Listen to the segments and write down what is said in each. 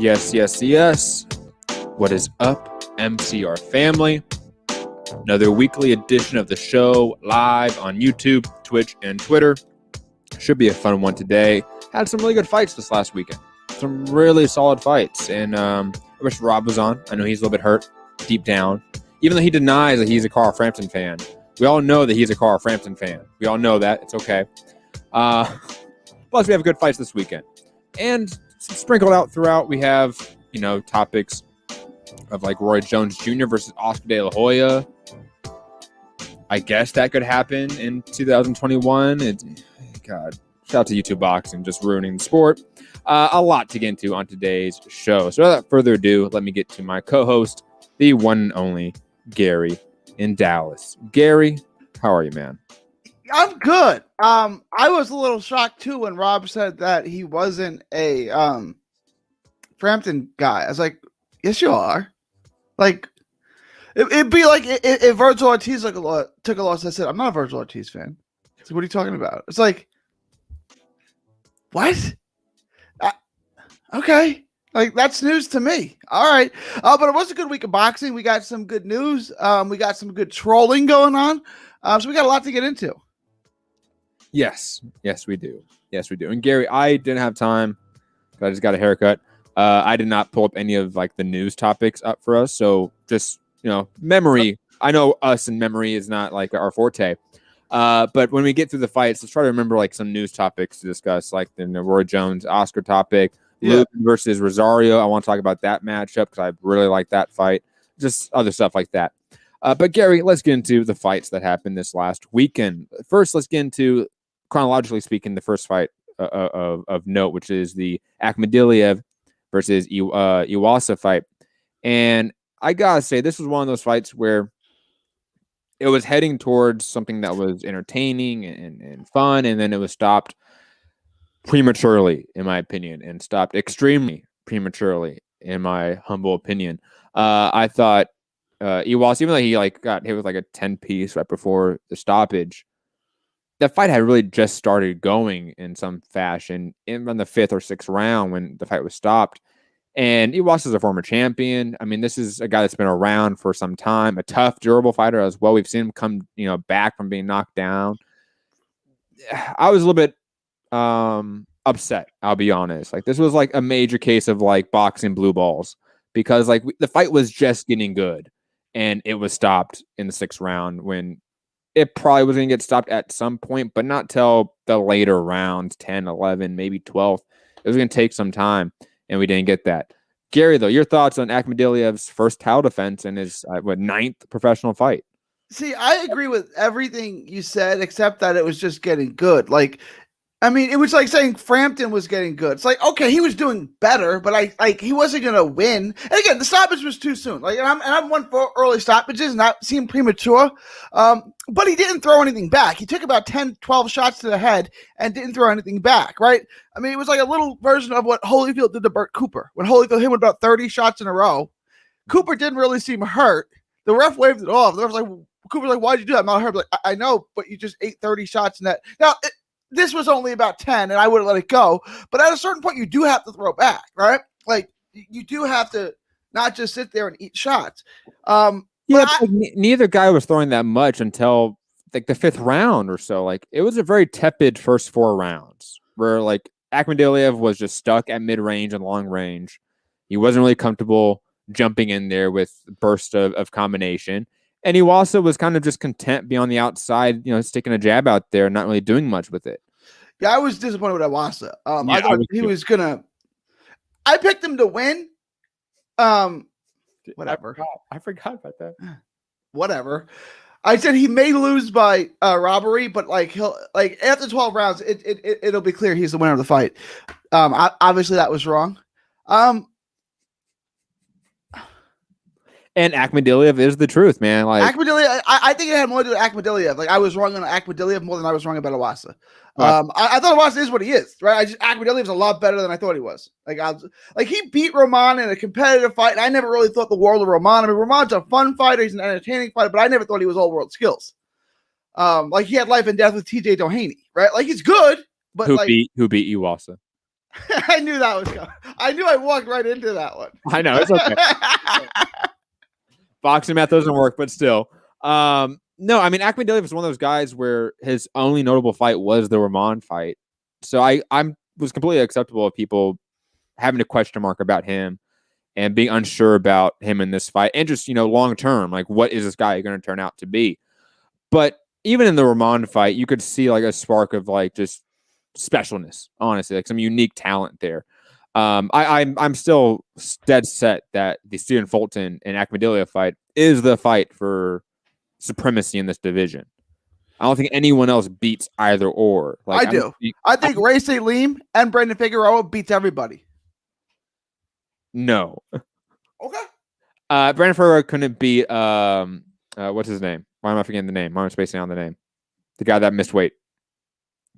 Yes. What is up, MCR family? Another weekly edition of the show live on YouTube, Twitch, and Twitter. Should be a fun one today. Had some really good fights this last weekend. Some really solid fights. And I wish Rob was on. I know he's a little bit hurt deep down. Even though he denies that he's a Carl Frampton fan. We all know that he's a Carl Frampton fan. We all know that. It's okay. Plus, we have good fights this weekend. And sprinkled out throughout, we have, topics of like Roy Jones Jr. versus Oscar De La Hoya. I guess that could happen in 2021. God, shout out to YouTube Boxing, just ruining the sport. A lot to get into on today's show. So without further ado, let me get to my co-host, the one and only Gary in Dallas. Gary, how are you, man? I'm good. I was a little shocked too when Rob said that he wasn't a Frampton guy. I was like, yes, you are. Like, it'd be like if Virgil Ortiz took a loss. I said, I'm not a Virgil Ortiz fan. So what are you talking about? It's like, what? Okay. Like, that's news to me. All right. But it was a good week of boxing. We got some good news. We got some good trolling going on. So we got a lot to get into. Yes, we do. And Gary, I didn't have time. I just got a haircut. I did not pull up any of like the news topics up for us. So just, memory. I know us and memory is not like our forte. But when we get through the fights, let's try to remember like some news topics to discuss, like the Roy Jones Oscar topic, Luke versus Rosario. I want to talk about that matchup because I really like that fight. Just other stuff like that. But Gary, let's get into the fights that happened this last weekend. First, let's get into, chronologically speaking, the first fight of note, which is the Akhmadaliev versus Iwasa fight. And I gotta say, this was one of those fights where it was heading towards something that was entertaining and fun, and then it was stopped prematurely, in my opinion, and stopped extremely prematurely, in my humble opinion. I thought Iwasa, even though he got hit with like a 10-piece right before the stoppage, that fight had really just started going in some fashion in the 5th or 6th round when the fight was stopped. And Iwasa is a former champion. I mean, this is a guy that's been around for some time, a tough, durable fighter as well. We've seen him come, back from being knocked down. I was a little bit upset, I'll be honest. Like, this was like a major case of like boxing blue balls because like the fight was just getting good and it was stopped in the 6th round when it probably was going to get stopped at some point, but not till the later rounds, 10, 11, maybe 12. It was going to take some time, and we didn't get that. Gary, though, your thoughts on Akhmadaliev's first title defense and his 9th professional fight? See, I agree with everything you said, except that it was just getting good. Like, I mean, it was like saying Frampton was getting good. It's like, okay, he was doing better, but he wasn't gonna win. And again, the stoppage was too soon. Like, I'm one for early stoppages, not seem premature. But he didn't throw anything back. He took about 10, 12 shots to the head and didn't throw anything back, right? I mean, it was like a little version of what Holyfield did to Burt Cooper. When Holyfield hit with about 30 shots in a row, Cooper didn't really seem hurt. The ref waved it off. The ref was like, Cooper's like, why'd you do that? I'm not hurt. Like, I know, but you just ate 30 shots in that. Now, this was only about 10, and I would have let it go. But at a certain point, you do have to throw back, right? Like, you do have to not just sit there and eat shots. Neither guy was throwing that much until like the 5th round or so. Like, it was a very tepid first 4 rounds where like Akhmadaliev was just stuck at mid-range and long range. He wasn't really comfortable jumping in there with bursts of combination. And Iwasa was kind of just content being on the outside, sticking a jab out there and not really doing much with it. Yeah, I was disappointed with Iwasa. I thought he was gonna. I picked him to win. Whatever. I forgot about that. Whatever. I said he may lose by robbery, but like he'll after 12 rounds, it'll be clear he's the winner of the fight. Obviously that was wrong. And Akhmadaliev is the truth, man. Like Akhmadaliev, I think it had more to do with Akhmadaliev. Like, I was wrong on Akhmadaliev more than I was wrong about Iwasa. I thought Iwasa is what he is, right? Akhmadaliev's a lot better than I thought he was. Like he beat Roman in a competitive fight, and I never really thought the world of Roman. I mean, Roman's a fun fighter, he's an entertaining fighter, but I never thought he was all world skills. Like he had life and death with TJ Doheny, right? Like he's good, but who beat Iwasa? I knew that was coming. I knew I walked right into that one. I know, it's okay. Boxing math doesn't work, but still. No, I mean, Akhmadaliev was one of those guys where his only notable fight was the Rahman fight. So I was completely acceptable of people having a question mark about him and being unsure about him in this fight. And just, long term, like, what is this guy going to turn out to be? But even in the Rahman fight, you could see like a spark of like just specialness, honestly, like some unique talent there. I'm still dead set that the Stephen Fulton and Akhmadaliev fight is the fight for supremacy in this division. I don't think anyone else beats either or. Like, I do. I think Ray Salim and Brandon Figueroa beats everybody. No. Okay. Brandon Figueroa couldn't beat what's his name? Why am I forgetting the name? Why am I spacing on the name? The guy that missed weight.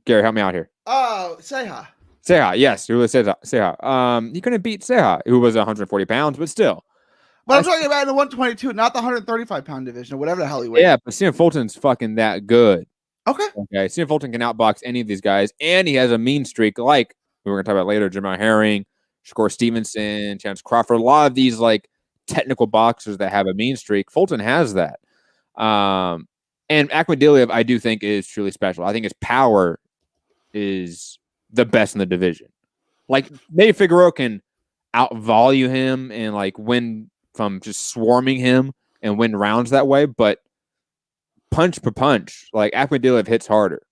Gary, help me out here. Oh, Seha. Seha, yes. Seha. He couldn't beat Seha, who was 140 pounds, but still. But I'm talking about in the 122, not the 135-pound division or whatever the hell he weighs. Yeah, but Stephen Fulton's fucking that good. Okay. Stephen Fulton can outbox any of these guys, and he has a mean streak like we're going to talk about later, Jamal Herring, Shakur Stevenson, Chance Crawford, a lot of these like technical boxers that have a mean streak. Fulton has that. And Akhmadaliev, I do think, is truly special. I think his power is the best in the division. Like, maybe Figueroa can outvalue him and like win from just swarming him and win rounds that way, but punch per punch, like Akhmadaliev hits harder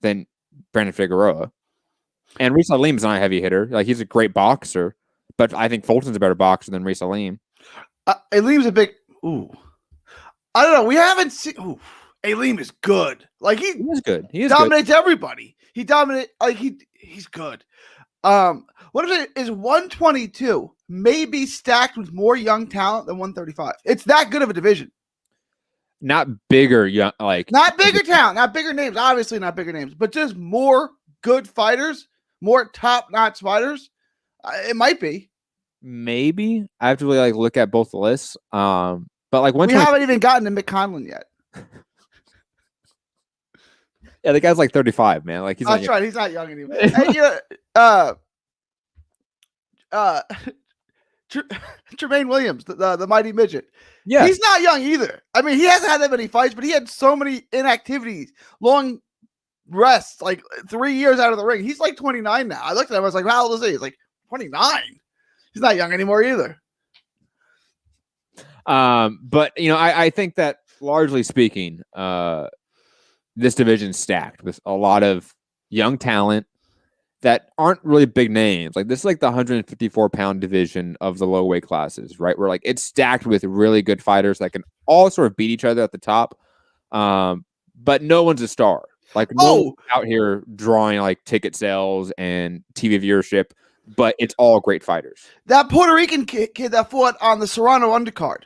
than Brandon Figueroa. And Reese Salim's not a heavy hitter. Like, he's a great boxer, but I think Fulton's a better boxer than Reese Salim. Aleem's a big. Ooh, I don't know. We haven't seen. Ooh, Aleem is good. Like, he is good. He dominates everybody. He dominates. Like, he's good. What is 122 maybe stacked with more young talent than 135? It's that good of a division. Not bigger, young, like not bigger talent, not bigger names. Obviously, not bigger names, but just more good fighters, more top-notch fighters. It might be. Maybe I have to really like look at both lists. But like we haven't even gotten to Mick Conlon yet. Yeah, the guy's like 35, man. Like, he's that's right. He's not young anymore. Tremaine Williams, the mighty midget. Yeah, he's not young either. I mean, he hasn't had that many fights, but he had so many inactivities, long rests, like 3 years out of the ring. He's like 29 now. I looked at him. I was like, how old is he? He's like 29. He's not young anymore either. But I think that largely speaking, this division's stacked with a lot of young talent that aren't really big names. Like, this is like the 154-pound division of the low weight classes, right? Where like it's stacked with really good fighters that can all sort of beat each other at the top. But no one's a star. Like, no one's out here drawing like ticket sales and TV viewership, but it's all great fighters. That Puerto Rican kid that fought on the Serrano undercard,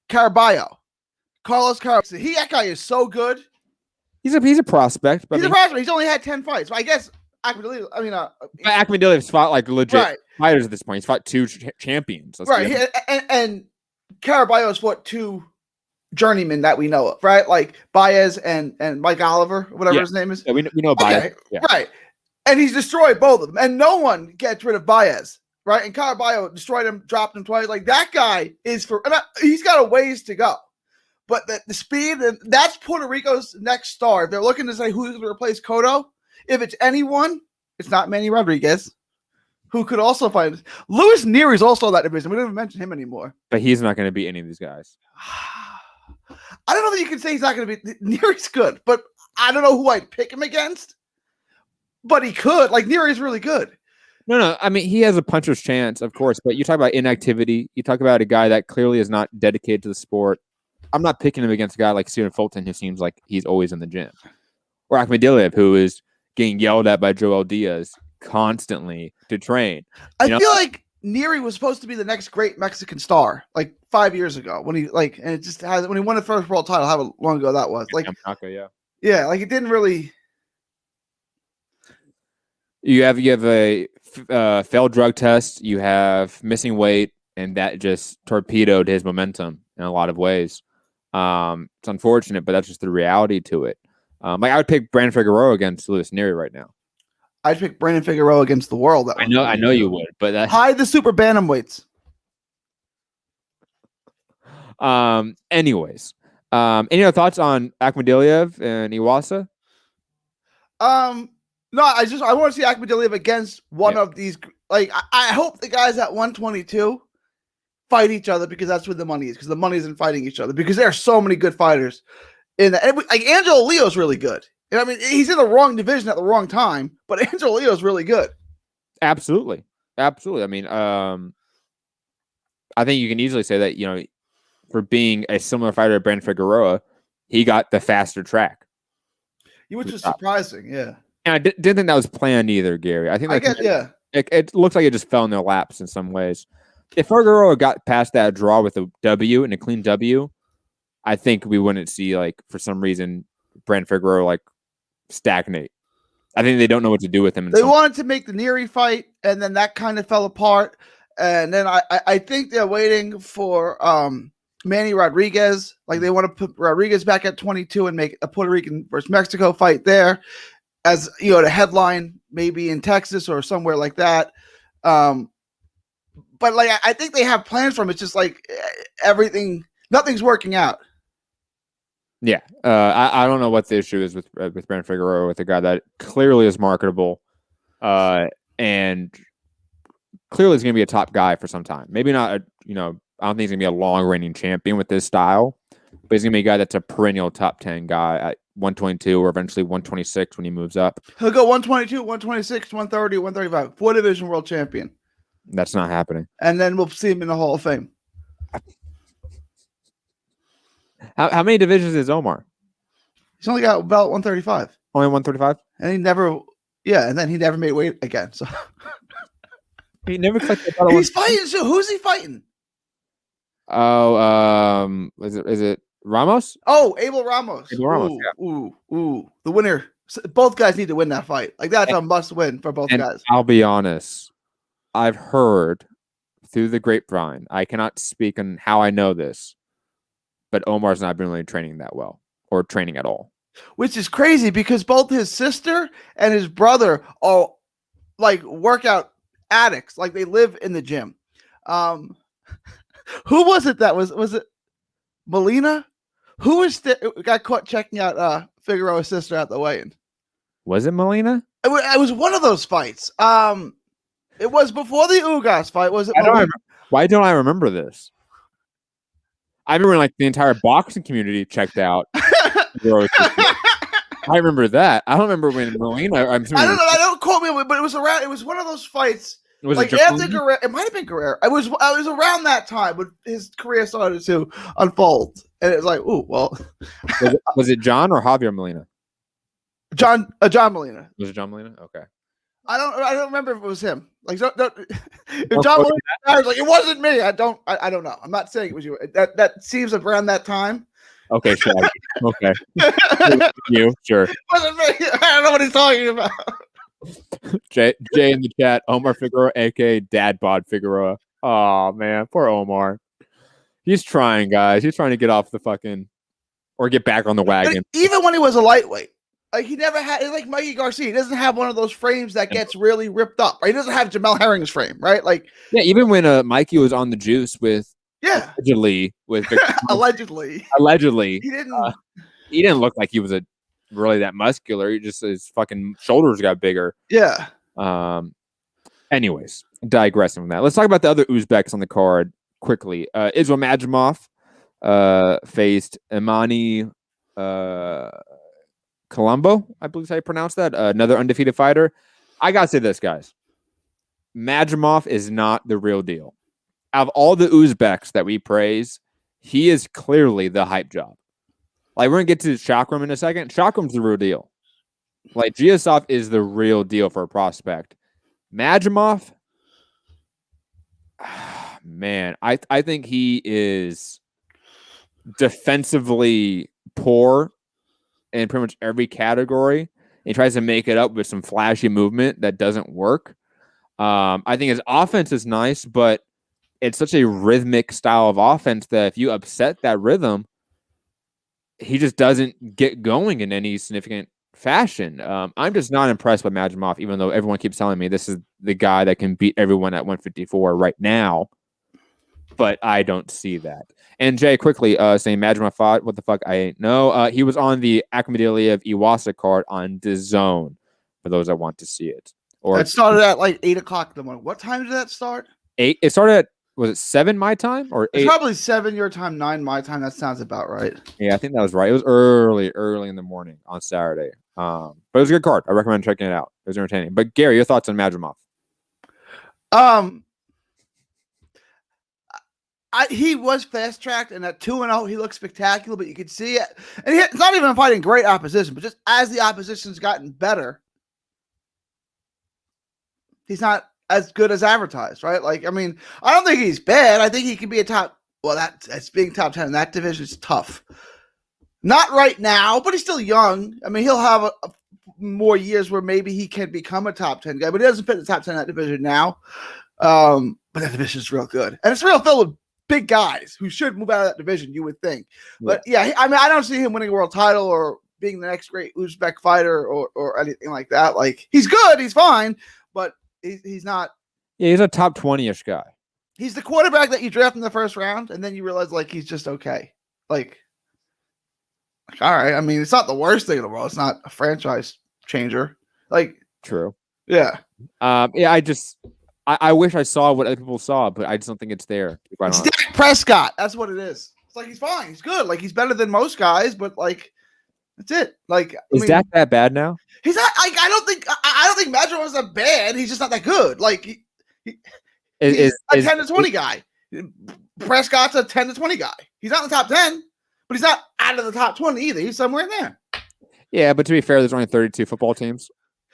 Caraballo, Carlos Caraballo. That guy is so good. He's a prospect, but he's a prospect. He's only had 10 fights. I guess Akhmadaliev's fought like legit fighters at this point. He's fought 2 champions. Right. And Caraballo's fought 2 journeymen that we know of, right? Like Baez and Mike Oliver, whatever his name is. Yeah, we know Baez. Okay. Yeah. Right. And he's destroyed both of them. And no one gets rid of Baez, right? And Caraballo destroyed him, dropped him twice. Like, that guy is he's got a ways to go. But the speed, and that's Puerto Rico's next star. If they're looking to say who's going to replace Cotto, if it's anyone, it's not Manny Rodriguez, who could also fight. Luis Nery's also in that division. We don't even mention him anymore. But he's not going to beat any of these guys. I don't know that you can say he's not going to be. Nery's good, but I don't know who I'd pick him against. But he could. Like, Nery's really good. No. I mean, he has a puncher's chance, of course. But you talk about inactivity. You talk about a guy that clearly is not dedicated to the sport. I'm not picking him against a guy like Stephen Fulton, who seems like he's always in the gym. Or Akhmadaliev, who is getting yelled at by Joel Diaz constantly to train. I feel like Nery was supposed to be the next great Mexican star, like 5 years ago, when he when he won the first world title. How long ago that was? Like, yeah, like, it didn't really. You have a failed drug test. You have missing weight, and that just torpedoed his momentum in a lot of ways. It's unfortunate, but that's just the reality to it. Like, I would pick Brandon Figueroa against Luis Nery right now. I'd pick Brandon Figueroa against the world. I know you would, but that. Hide the super bantamweights. Anyways, any other thoughts on Akhmadaliev and Iwasa? No, I want to see Akhmadaliev against one of these. Like, I hope the guys at 122 fight each other because that's where the money is. Because the money isn't fighting each other. Because there are so many good fighters in that. Like Angelo Leo's really good. I mean, he's in the wrong division at the wrong time, but Angelo Leo's really good. Absolutely. I mean, I think you can easily say that, for being a similar fighter to Brandon Figueroa, he got the faster track. Which was surprising, yeah. And I didn't think that was planned either, Gary. I think it looks like it just fell in their laps in some ways. If Figueroa got past that draw with a W and a clean W, I think we wouldn't see, for some reason, Brandon Figueroa, stagnate. I think they don't know what to do with him. They wanted to make the Neary fight, and then that kind of fell apart. And then I think they're waiting for Manny Rodriguez. They want to put Rodriguez back at 22 and make a Puerto Rican versus Mexico fight there as, the headline maybe in Texas or somewhere like that. But I think they have plans for him. It's just nothing's working out. Yeah, I don't know what the issue is with Brandon Figueroa, with a guy that clearly is marketable, and clearly is going to be a top guy for some time. Maybe not, I don't think he's going to be a long reigning champion with this style, but he's going to be a guy that's a perennial top 10 guy at 122 or eventually 126 when he moves up. He'll go 122, 126, 130, 135, 4-division world champion. That's not happening. And then we'll see him in the Hall of Fame. How many divisions is Omar? He's only got about 135. Only 135? And he never made weight again. So he never collected. He's fighting. So who's he fighting? Oh, is it Ramos? Oh, Abel Ramos. Abel Ramos. Ooh. The winner. Both guys need to win that fight. That's a must win for both guys. I'll be honest. I've heard through the grapevine. I cannot speak on how I know this, but Omar's not been really training that well or training at all. Which is crazy because both his sister and his brother are workout addicts. They live in the gym. Who was it that was it Molina? Who got caught checking out Figueroa's sister at the weigh-in? Was it Molina? It was one of those fights. It was before the Ugas fight. Was it? Why don't I remember this? I remember when the entire boxing community checked out. I remember that. I don't remember when Molina. I don't know. I don't quote me, but it was around. It was one of those fights. Was after Guerrero, it might have been Guerrero. I was around that time when his career started to unfold, and it was ooh, well. was it John or Javier Molina? John Molina. Was it John Molina? Okay. I don't remember if it was him. If John Molina, it wasn't me. I don't know. I'm not saying it was you. That seems around that time. Okay, sure. Okay. You sure? It wasn't me. I don't know what he's talking about. Jay in the chat. Omar Figueroa, aka Dad Bod Figueroa. Oh man, poor Omar. He's trying, guys. He's trying to get off the or get back on the wagon. Even when he was a lightweight. He never had, Mikey Garcia. He doesn't have one of those frames that gets really ripped up. Right? He doesn't have Jamel Herring's frame, right? Even when Mikey was on the juice with allegedly allegedly he didn't look like he was really that muscular. His fucking shoulders got bigger. Yeah. Anyways, digressing from that, let's talk about the other Uzbeks on the card quickly. Islam Majimov faced Imani Colombo, I believe is how you pronounce that. Another undefeated fighter. I gotta say this, guys. Majimov is not the real deal. Out of all the Uzbeks that we praise, he is clearly the hype job. We're gonna get to Chakram in a second. Chakram's the real deal. Giasov is the real deal for a prospect. Majimov, man, I think he is defensively poor in pretty much every category. He tries to make it up with some flashy movement that doesn't work. I think his offense is nice, but it's such a rhythmic style of offense that if you upset that rhythm, he just doesn't get going in any significant fashion. I'm just not impressed by Majimov, even though everyone keeps telling me this is the guy that can beat everyone at 154 right now. But I don't see that. And Jay, quickly saying Majimov fought. What the fuck? I ain't know. He was on the Akhmadaliev Iwasa card on DAZN for those that want to see it. Or It started at like 8:00 in the morning. What time did that start? 8. It started at, was it 7 my time or 8? It's probably 7 your time, 9 my time. That sounds about right. Yeah, I think that was right. It was early in the morning on Saturday. But it was a good card. I recommend checking it out. It was entertaining. But Gary, your thoughts on Majimov? He was fast tracked, and at 2-0, he looked spectacular. But you could see it, and he's not even fighting great opposition, but just as the opposition's gotten better, he's not as good as advertised, right? Like, I mean, I don't think he's bad. I think he can be a top. Well, that's being top 10 in that division is tough. Not right now, but he's still young. I mean, he'll have a more years where maybe he can become a top 10 guy, but he doesn't fit the top 10 in that division now. But that division is real good, and it's real filled with big guys who should move out of that division, you would think. But yeah, I mean, I don't see him winning a world title or being the next great Uzbek fighter or anything like that. Like, he's good, he's fine, but he's not. Yeah, he's a top 20-ish guy. He's the quarterback that you draft in the first round, and then you realize like he's just okay. Like all right, I mean, it's not the worst thing in the world. It's not a franchise changer. Like, true. Yeah. Yeah, I wish I saw what other people saw, but I just don't think it's there. It's Dak Prescott. That's what it is. It's like he's fine. He's good. Like, he's better than most guys, but like that's it. Like, is Dak that bad now? He's not. Like, I don't think Magic was that bad. He's just not that good. Like, he's a 10 to 20 guy. Prescott's a 10 to 20 guy. He's not in the top 10, but he's not out of the top 20 either. He's somewhere in there. Yeah, but to be fair, there's only 32 football teams.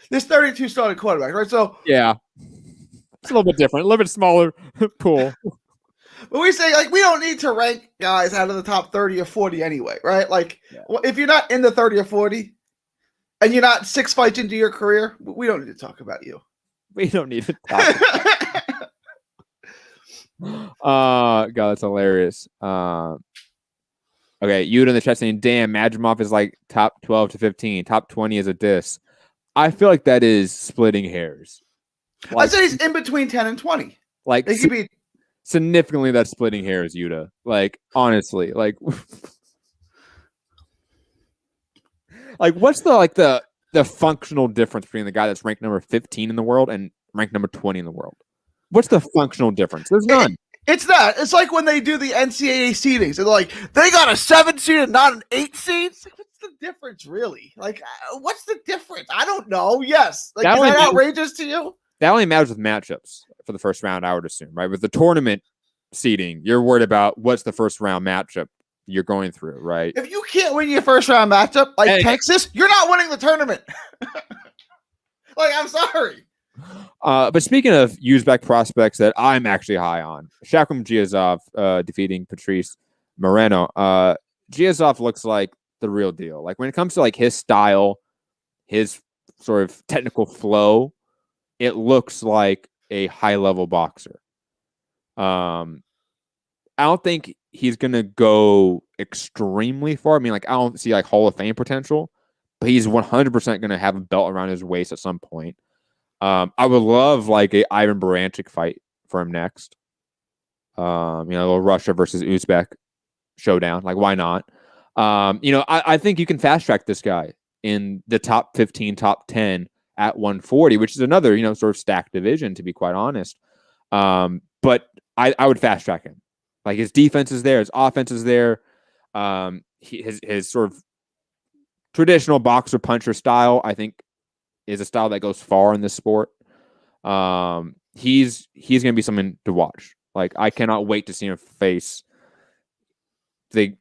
There's 32 starting quarterbacks, right? So yeah. It's a little bit different, a little bit smaller pool. But we say, like, we don't need to rank guys out of the top 30 or 40 anyway, right? Like, if you're not in the 30 or 40 and you're not 6 fights into your career, we don't need to talk about you. We don't need to talk. God, that's hilarious. Okay, Yuda in the chat saying, damn, Majimov is like top 12 to 15. Top 20 is a diss. I feel like that is splitting hairs. Like, I said he's in between 10 and 20. Like, he could be significantly that's splitting hairs, Yuda. Like, honestly, like what's the functional difference between the guy that's ranked number 15 in the world and ranked number 20 in the world? What's the functional difference? There's none. It's that. It's like when they do the NCAA seedings. They're like, they got a 7 seed and not an 8 seed. It's like, what's the difference, really? Like, what's the difference? I don't know. Yes. Like, is that outrageous to you? That only matters with matchups for the first round, I would assume, right? With the tournament seeding, you're worried about what's the first round matchup you're going through, right? If you can't win your first round matchup, like Texas, you're not winning the tournament. Like, I'm sorry. But speaking of Uzbek prospects that I'm actually high on, Shakram Giazov defeating Patrice Moreno. Giazov looks like the real deal. Like, when it comes to like his style, his sort of technical flow, it looks like a high-level boxer. I don't think he's going to go extremely far. I mean, like, I don't see like Hall of Fame potential, but he's 100% going to have a belt around his waist at some point. I would love like a Ivan Baranchyk fight for him next. A little Russia versus Uzbek showdown. Like, why not? I think you can fast track this guy in the top 15, top 10 at 140, which is another, sort of stacked division, to be quite honest. But I would fast track him. Like, his defense is there, his offense is there. His sort of traditional boxer puncher style, I think, is a style that goes far in this sport. He's going to be something to watch. Like, I cannot wait to see him face the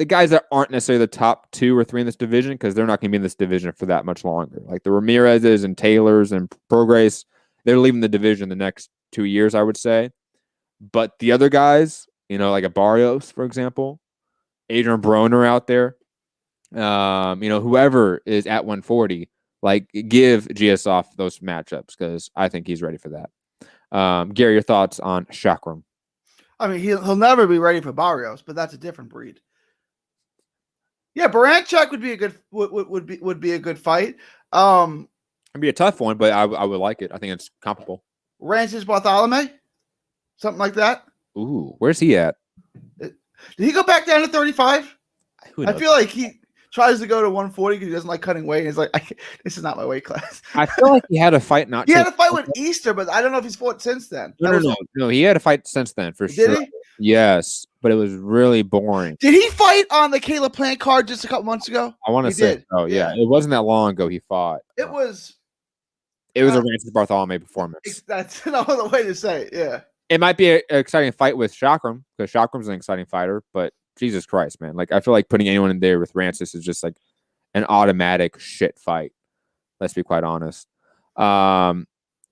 guys that aren't necessarily the top 2 or 3 in this division, because they're not going to be in this division for that much longer. Like the Ramirez's and Taylors and Prograis, they're leaving the division the next 2 years, I would say. But the other guys, like a Barrios, for example, Adrian Broner out there, whoever is at 140, like, give Giasov those matchups, because I think he's ready for that. Gary, your thoughts on Shakram? I mean, he'll never be ready for Barrios, but that's a different breed. Yeah, Baranchuk would be a good would be a good fight. It'd be a tough one, but I would like it. I think it's comparable. Rancis Bartholomew, something like that. Ooh, where's he at? Did he go back down to 35? I feel like he tries to go to 140 because he doesn't like cutting weight. And he's like, this is not my weight class. I feel like he had a fight He had a fight with Easter, but I don't know if he's fought since then. No, he had a fight since then for sure. Did he? Yes, but it was really boring. Did he fight on the Caleb Plant card just a couple months ago? I want to say, oh yeah, it wasn't that long ago he fought. It was a Rancis Bartholomew performance. That's another way to say it. Yeah, it might be an exciting fight with Chakram because Chakram's an exciting fighter, but Jesus Christ, man, like I feel like putting anyone in there with Rancis is just like an automatic shit fight. Let's be quite honest.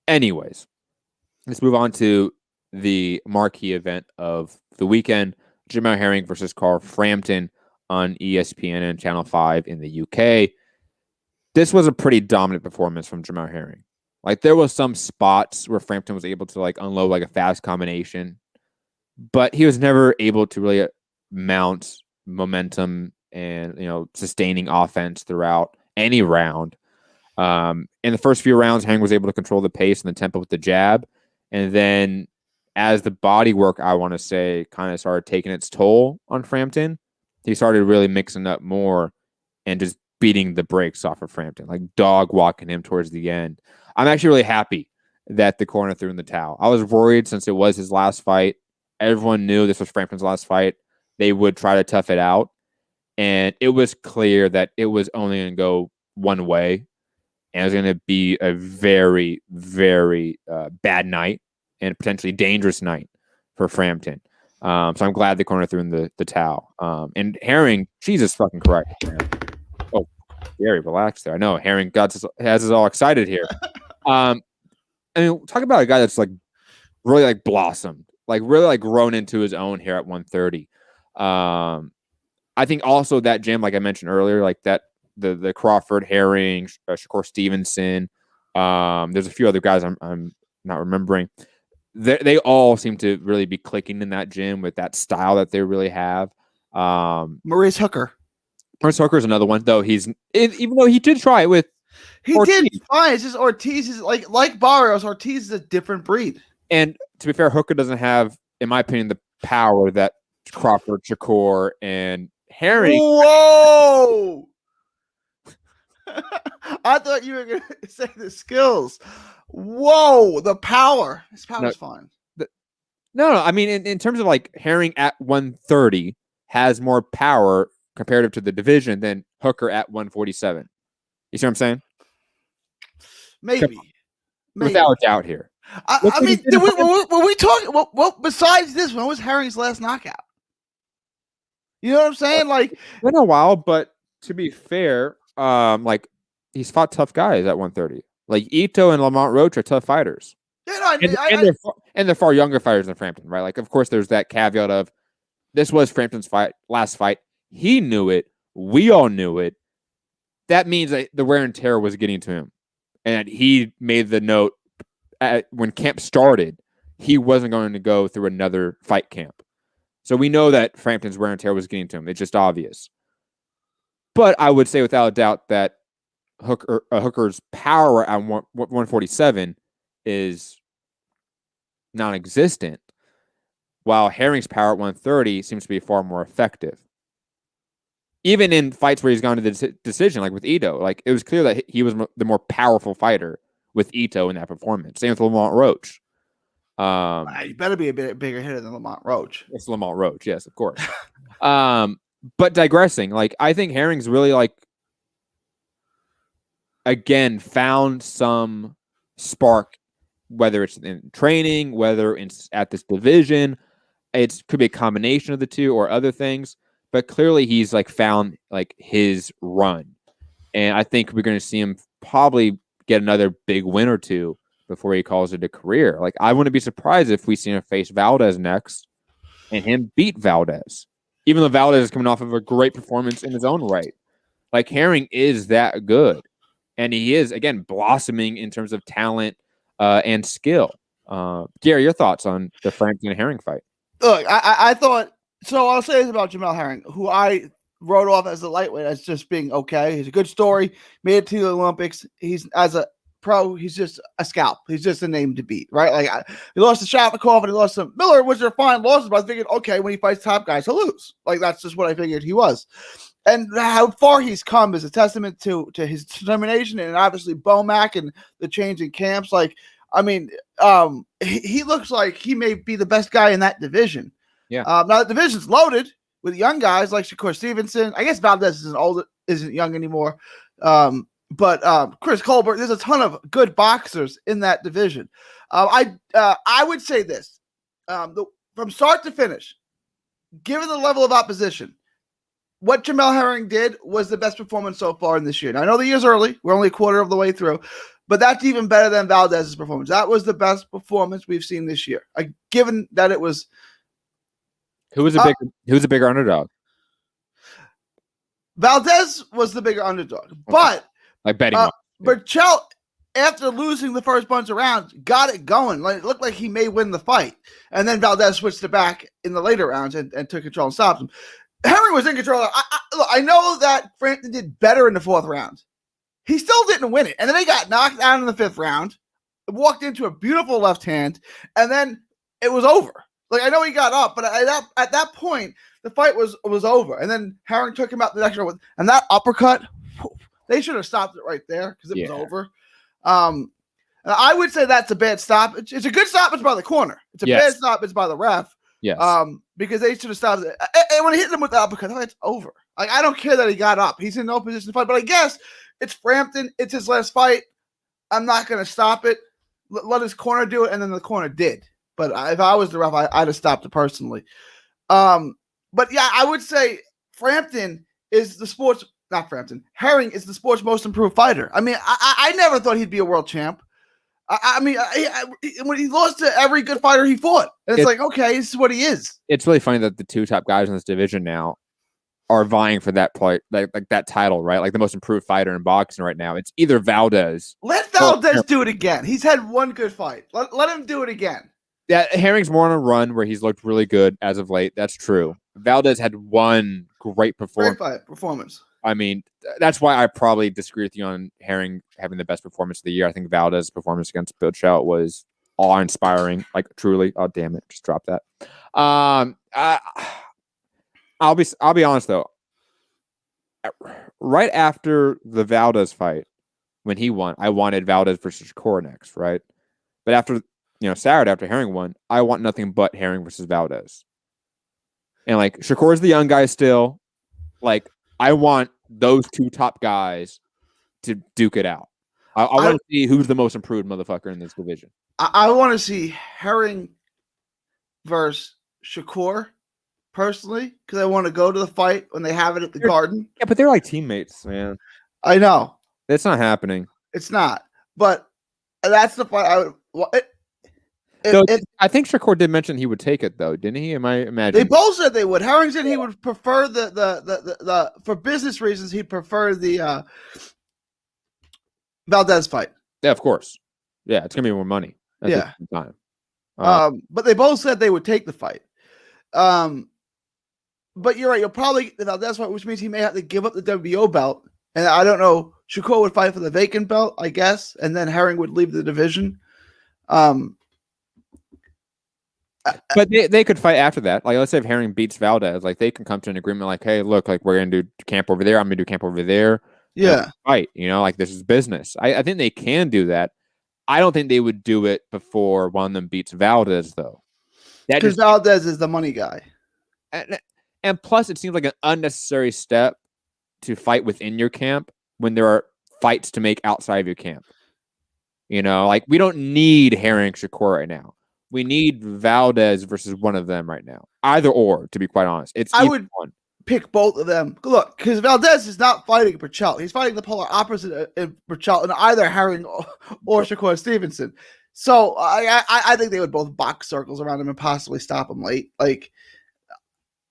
Anyways, let's move on to the marquee event of the weekend: Jamel Herring versus Carl Frampton on ESPN and Channel 5 in the UK. This was a pretty dominant performance from Jamel Herring. Like there was some spots where Frampton was able to like unload like a fast combination, but he was never able to really mount momentum and sustaining offense throughout any round. In the first few rounds, Herring was able to control the pace and the tempo with the jab, and then as the body work, I want to say, kind of started taking its toll on Frampton, he started really mixing up more and just beating the brakes off of Frampton, like dog walking him towards the end. I'm actually really happy that the corner threw in the towel. I was worried since it was his last fight. Everyone knew this was Frampton's last fight. They would try to tough it out. And it was clear that it was only going to go one way. And it was going to be a very, very bad night and potentially dangerous night for Frampton. So I'm glad the corner threw in the towel. And Herring, Jesus fucking Christ, man. Oh, Gary, relax there. I know Herring has us all excited here. I mean, talk about a guy that's like really like blossomed, like really like grown into his own here at 130. I think also that gym, like I mentioned earlier, like that the Crawford, Herring, Shakur Stevenson. There's a few other guys I'm not remembering. They all seem to really be clicking in that gym with that style that they really have. Maurice Hooker. Maurice Hooker is another one, though. Even though he did try it with Ortiz. Did fine. It's just Ortiz is like Barrios. Ortiz is a different breed. And to be fair, Hooker doesn't have, in my opinion, the power that Crawford, Shakur, and Herring. Whoa! I thought you were going to say the skills. Whoa, the power. His power's fine. No. I mean, in terms of like Herring at 130 has more power comparative to the division than Hooker at 147. You see what I'm saying? Maybe. Without a doubt here. I mean, were we talking? Well, besides this, when was Herring's last knockout? You know what I'm saying? Like, it's been a while, but to be fair, like he's fought tough guys at 130. Like Ito and Lamont Roach are tough fighters. Yeah, and they're far younger fighters than Frampton, right? Like, of course, there's that caveat of this was Frampton's last fight. He knew it. We all knew it. That means that the wear and tear was getting to him. And he made the note when camp started, he wasn't going to go through another fight camp. So we know that Frampton's wear and tear was getting to him. It's just obvious. But I would say without a doubt that Hooker's power at 147 is non-existent, while Herring's power at 130 seems to be far more effective. Even in fights where he's gone to the decision, like with Ito, like it was clear that he was the more powerful fighter with Ito in that performance. Same with Lamont Roach. You better be a bit bigger hitter than Lamont Roach. It's Lamont Roach, yes, of course. But digressing, like I think Herring's really like again found some spark, whether it's in training, whether it's at this division. It could be a combination of the two or other things. But clearly he's like found like his run. And I think we're going to see him probably get another big win or two before he calls it a career. Like I wouldn't be surprised if we see him face Valdez next and him beat Valdez. Even though Valdez is coming off of a great performance in his own right. Like Herring is that good. And he is, again, blossoming in terms of talent and skill. Gary, your thoughts on the Frampton and Herring fight? Look, I thought, so I'll say this about Jamel Herring, who I wrote off as a lightweight as just being okay. He's a good story. Made it to the Olympics. He's as a pro. He's just a scalp. He's just a name to beat, right? Like he lost to Shatnikov and he lost to Miller, which are fine losses. But I figured, okay, when he fights top guys, he'll lose. Like that's just what I figured he was. And how far he's come is a testament to his determination and obviously Bomac and the change in camps. Like, I mean, he looks like he may be the best guy in that division. Yeah. Now the division's loaded with young guys like Shakur Stevenson. I guess Valdez isn't young anymore. But Chris Colbert, there's a ton of good boxers in that division. I would say this from start to finish, given the level of opposition, what Jamel Herring did was the best performance so far in this year. Now, I know the year's early. We're only a quarter of the way through, but that's even better than Valdez's performance. That was the best performance we've seen this year. Given that it was. Who's a bigger underdog? Valdez was the bigger underdog, but like betting. Burchell, after losing the first bunch of rounds, got it going. Like it looked like he may win the fight, and then Valdez switched it back in the later rounds and took control and stopped him. Herring was in control. I know that Frampton did better in the fourth round. He still didn't win it. And then he got knocked out in the fifth round, walked into a beautiful left hand, and then it was over. Like, I know he got up, but at that point, the fight was over. And then Herring took him out the next round. And that uppercut, they should have stopped it right there because it was over. And I would say that's a bad stoppage. It's a good stoppage by the corner. It's a bad stoppage by the ref. Yes. Because they should have stopped it. And when he hit him with the uppercut, it's over. Like, I don't care that he got up. He's in no position to fight. But I guess it's Frampton. It's his last fight. I'm not going to stop it. Let his corner do it. And then the corner did. But if I was the ref, I'd have stopped it personally. But yeah, I would say Frampton is the sport's not Frampton. Herring is the sport's most improved fighter. I mean, I never thought he'd be a world champ. I mean, when he lost to every good fighter he fought, and it's like, okay, this is what he is. It's really funny that the two top guys in this division now are vying for that point, like that title, right? Like the most improved fighter in boxing right now. It's either Valdez. Let Valdez do it again. He's had one good fight. Let him do it again. Yeah, Herring's more on a run where he's looked really good as of late. That's true. Valdez had one great performance. Great fight performance. I mean, that's why I probably disagree with you on Herring having the best performance of the year. I think Valdez's performance against Burchell was awe-inspiring. Like, truly. Oh, damn it. Just drop that. I'll be honest, though. Right after the Valdez fight, when he won, I wanted Valdez versus Shakur next, right? But after, Saturday, after Herring won, I want nothing but Herring versus Valdez. And, like, Shakur's the young guy still. Like, I want those two top guys to duke it out. I want to see who's the most improved motherfucker in this division. I want to see Herring versus Shakur, personally, because I want to go to the fight when they have it at the Garden. Yeah, but they're like teammates, man. I know. It's not happening. It's not. But that's the fight I would... I think Shakur did mention he would take it, though, didn't he? Am I imagining? They both said they would. Herring said he would prefer the for business reasons, he'd prefer the Valdez fight. Yeah, of course. Yeah, it's gonna be more money. At yeah. the time. But they both said they would take the fight. But you're right. You'll probably the Valdez fight, which means he may have to give up the WBO belt. And I don't know. Shakur would fight for the vacant belt, I guess, and then Herring would leave the division. But they could fight after that. Like, let's say if Herring beats Valdez, like they can come to an agreement. Like, hey, look, like we're gonna do camp over there. I'm gonna do camp over there. Yeah, fight. Like this is business. I think they can do that. I don't think they would do it before one of them beats Valdez, though. Because Valdez is the money guy. And plus, it seems like an unnecessary step to fight within your camp when there are fights to make outside of your camp. Like we don't need Herring Shakur right now. We need Valdez versus one of them right now. Either or, to be quite honest. I would pick both of them. Look, because Valdez is not fighting Burchell. He's fighting the polar opposite of Burchell in either Herring or Shakur Stevenson. So I think they would both box circles around him and possibly stop him late. Like,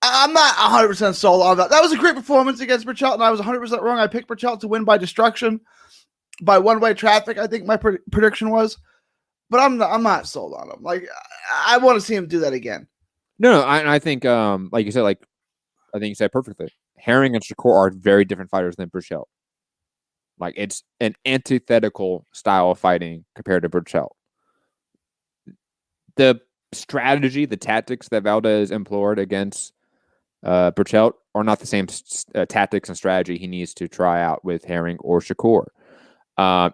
I'm not 100% sold on that. That was a great performance against Burchell, and I was 100% wrong. I picked Burchell to win by destruction, by one-way traffic, I think my prediction was. But I'm not sold on him. Like, I want to see him do that again. No, I think, like you said, I think you said perfectly. Herring and Shakur are very different fighters than Burchell. Like, it's an antithetical style of fighting compared to Burchell. The strategy, the tactics that Valdez employed against Burchell are not the same tactics and strategy he needs to try out with Herring or Shakur.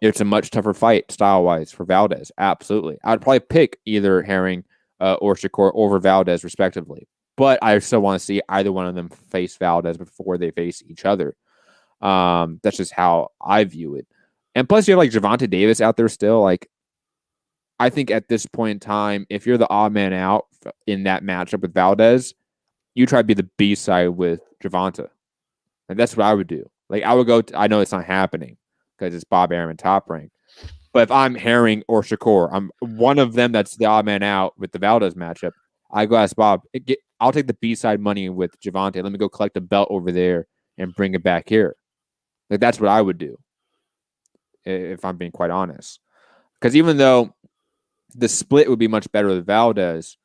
It's a much tougher fight style-wise for Valdez. Absolutely. I'd probably pick either Herring or Shakur over Valdez, respectively. But I still want to see either one of them face Valdez before they face each other. That's just how I view it. And plus, you have like Gervonta Davis out there still. Like, I think at this point in time, if you're the odd man out in that matchup with Valdez, you try to be the B side with Gervonta. And that's what I would do. Like, I would go, I know it's not happening because it's Bob Arum Top Rank. But if I'm Herring or Shakur, I'm one of them that's the odd man out with the Valdez matchup. I go ask Bob, I'll take the B side money with Gervonta. Let me go collect a belt over there and bring it back here. Like, that's what I would do, if I'm being quite honest. Because even though the split would be much better with Valdez,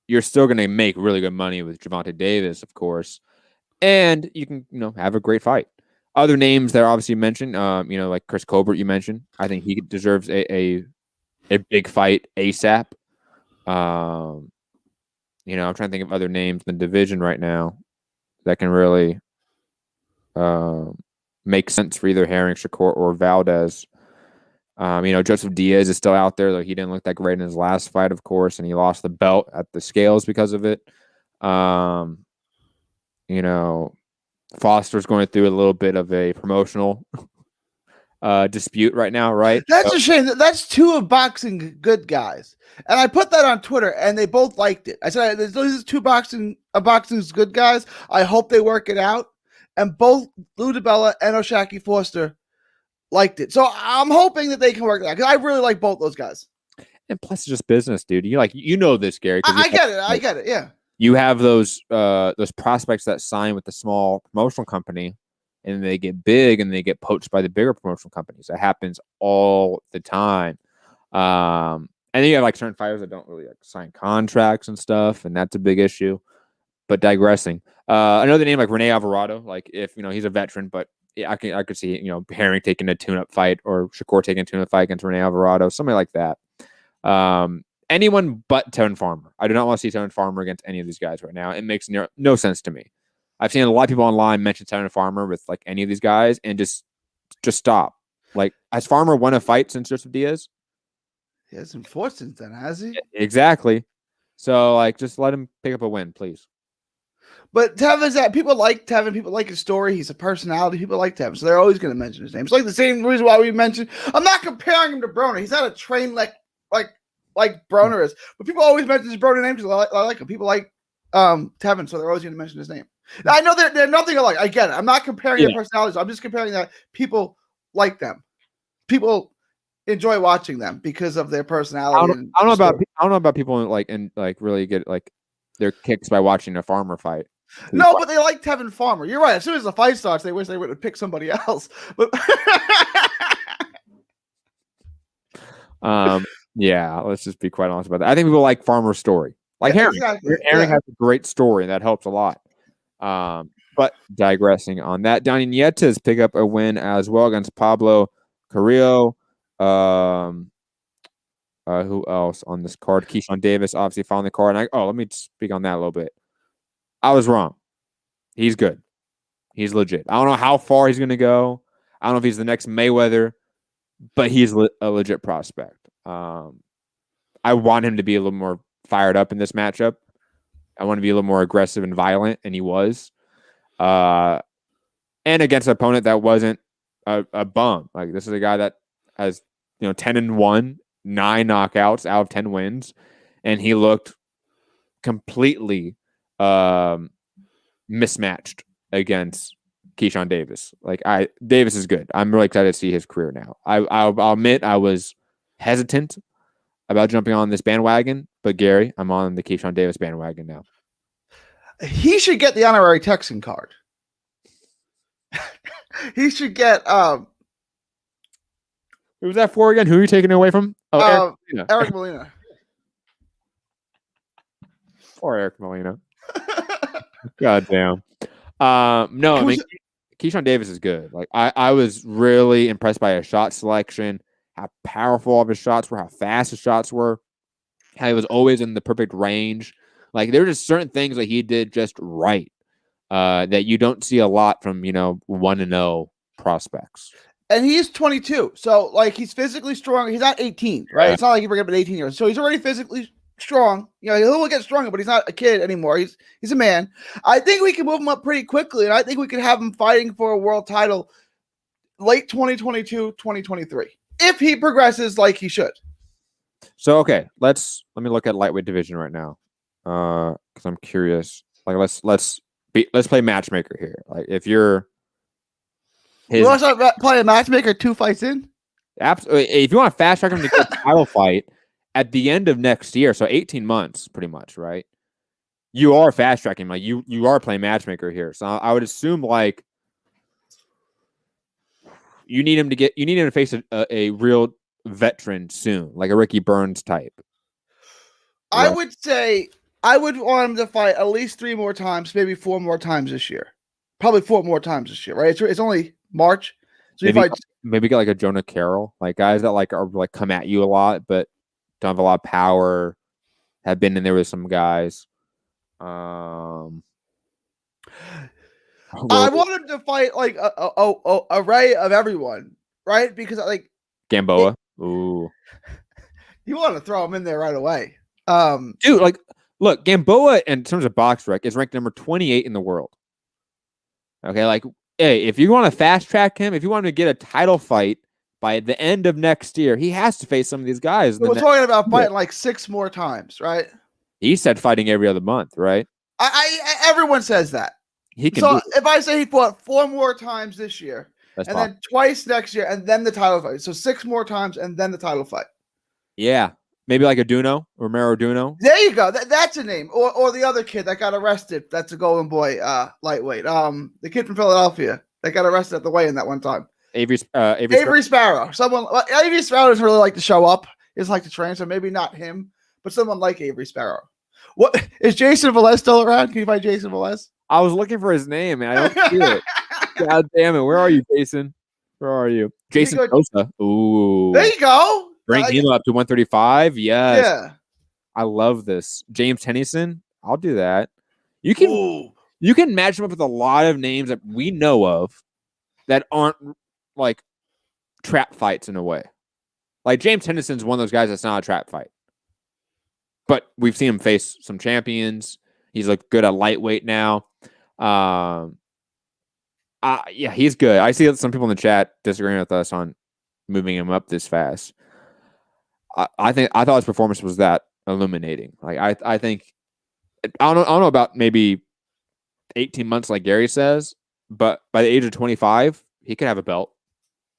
you're still going to make really good money with Gervonta Davis, of course. And you can, have a great fight. Other names that are obviously mentioned, like Chris Colbert, you mentioned. I think he deserves a big fight ASAP. I'm trying to think of other names in the division right now that can really make sense for either Herring, Shakur, or Valdez. Joseph Diaz is still out there, though he didn't look that great in his last fight, of course, and he lost the belt at the scales because of it. Foster's going through a little bit of a promotional dispute right now, right? That's a shame. That's two of boxing good guys. And I put that on Twitter, and they both liked it. I said, those are two boxing's good guys. I hope they work it out. And both Lou DiBella and O'Shaquie Foster liked it. So I'm hoping that they can work it out, because I really like both those guys. And plus, it's just business, dude. This, Gary. I get it. Yeah. You have those prospects that sign with the small promotional company, and they get big and they get poached by the bigger promotional companies. That happens all the time. And then you have like certain fighters that don't really sign contracts and stuff, and that's a big issue. But digressing, another name like Rene Alvarado, like if he's a veteran, but yeah, I could see Herring taking a tune-up fight or Shakur taking a tune-up fight against Rene Alvarado, somebody like that. Anyone but Tevin Farmer. I do not want to see Tevin Farmer against any of these guys right now. It makes no sense to me. I've seen a lot of people online mention Tevin Farmer with like any of these guys, and just stop. Like, has Farmer won a fight since Joseph Diaz? He hasn't fought since then, has he? Exactly. So like, just let him pick up a win, please. But Tevin's that people like Tevin, people like his story. He's a personality. People like Tevin, so they're always going to mention his name. It's like the same reason why we mentioned. I'm not comparing him to Broner. He's not a train like Broner is, but people always mention his Broner name because I like him. People like Tevin, so they're always going to mention his name. Now, I know they're nothing alike. I get it. I'm not comparing their personalities. I'm just comparing that people like them. People enjoy watching them because of their personality. I don't know about people really get like their kicks by watching a Farmer fight. No, but they like Tevin Farmer. You're right. As soon as the fight starts, they wish they would have picked somebody else. But yeah, let's just be quite honest about that. I think people like Farmer's story. Like Herring. Exactly. Herring has a great story, and that helps a lot. But digressing on that, Donnie Nietes pick up a win as well against Pablo Carrillo. Who else on this card? Keyshawn Davis obviously found the card. And let me speak on that a little bit. I was wrong. He's good. He's legit. I don't know how far he's going to go. I don't know if he's the next Mayweather, but he's a legit prospect. I want him to be a little more fired up in this matchup. I want to be a little more aggressive and violent, and he was. And against an opponent that wasn't a bum. Like, this is a guy that has 10-1, 9 knockouts out of 10 wins, and he looked completely mismatched against Keyshawn Davis. Like, Davis is good. I'm really excited to see his career now. I'll admit I was hesitant about jumping on this bandwagon, but Gary, I'm on the Keyshawn Davis bandwagon now. He should get the honorary Texan card. He should get who was that for again? Who are you taking away from? Oh, Eric Molina. Poor Eric Molina. God damn. No, I mean Keyshawn Davis is good. Like I was really impressed by his shot selection, how powerful all of his shots were, how fast his shots were, how he was always in the perfect range. Like there were just certain things that he did just right that you don't see a lot from 1-0 prospects. And he's 22, so like he's physically strong. He's not 18, right? Yeah. It's not like he bring up an 18 year old, so he's already physically strong. He'll get stronger, but he's not a kid anymore. He's a man. I think we can move him up pretty quickly, and I think we could have him fighting for a world title late 2022, 2023, if he progresses like he should. So okay, let me look at lightweight division right now, because I'm curious. Like let's play matchmaker here. Like if you're you want to start playing matchmaker 2 fights in? Absolutely. If you want to fast track him to get a title fight at the end of next year, so 18 months, pretty much, right? You are fast tracking, like you are playing matchmaker here. So I would assume like you need him to face a real veteran soon, like a Ricky Burns type. Right? I would say I would want him to fight at least 3 more times, maybe 4 more times this year. Probably 4 more times this year, right? It's only March. So maybe get like a Jonah Carroll, like guys that like are like come at you a lot, but don't have a lot of power, have been in there with some guys. I want him to fight like a array of everyone, right? Because like Gamboa. Ooh. You want to throw him in there right away. Dude, like look, Gamboa in terms of box rec is ranked number 28 in the world. Okay, like hey, if you want to fast track him, if you want to get a title fight by the end of next year, he has to face some of these guys. We're talking about fighting like 6 more times, right? He said fighting every other month, right? Everyone says that. He can. So if I say he fought 4 more times this year, then twice next year, and then the title fight, so 6 more times and then the title fight. Yeah, maybe like a Romero Duno. There you go. That's a name. Or the other kid that got arrested. That's a Golden Boy lightweight. The kid from Philadelphia that got arrested at the weigh-in that one time. Avery Sparrow. Avery Sparrow doesn't really like to show up. He doesn't like to train, so maybe not him, but someone like Avery Sparrow. What is Jason Velez still around? Can you find Jason Velez? I was looking for his name, and I don't see it. God damn it! Where are you, Jason? Where are you, Jason Sosa? Ooh, there you go. Bring him up to 135. Yes. Yeah. I love this. James Tennyson. I'll do that. You can match him up with a lot of names that we know of that aren't like trap fights in a way. Like James Tennyson's one of those guys that's not a trap fight. But we've seen him face some champions. He's like good at lightweight now. Yeah, he's good. I see some people in the chat disagreeing with us on moving him up this fast. I thought his performance was that illuminating. Like I think I don't know about maybe 18 months like Gary says, but by the age of 25, he could have a belt.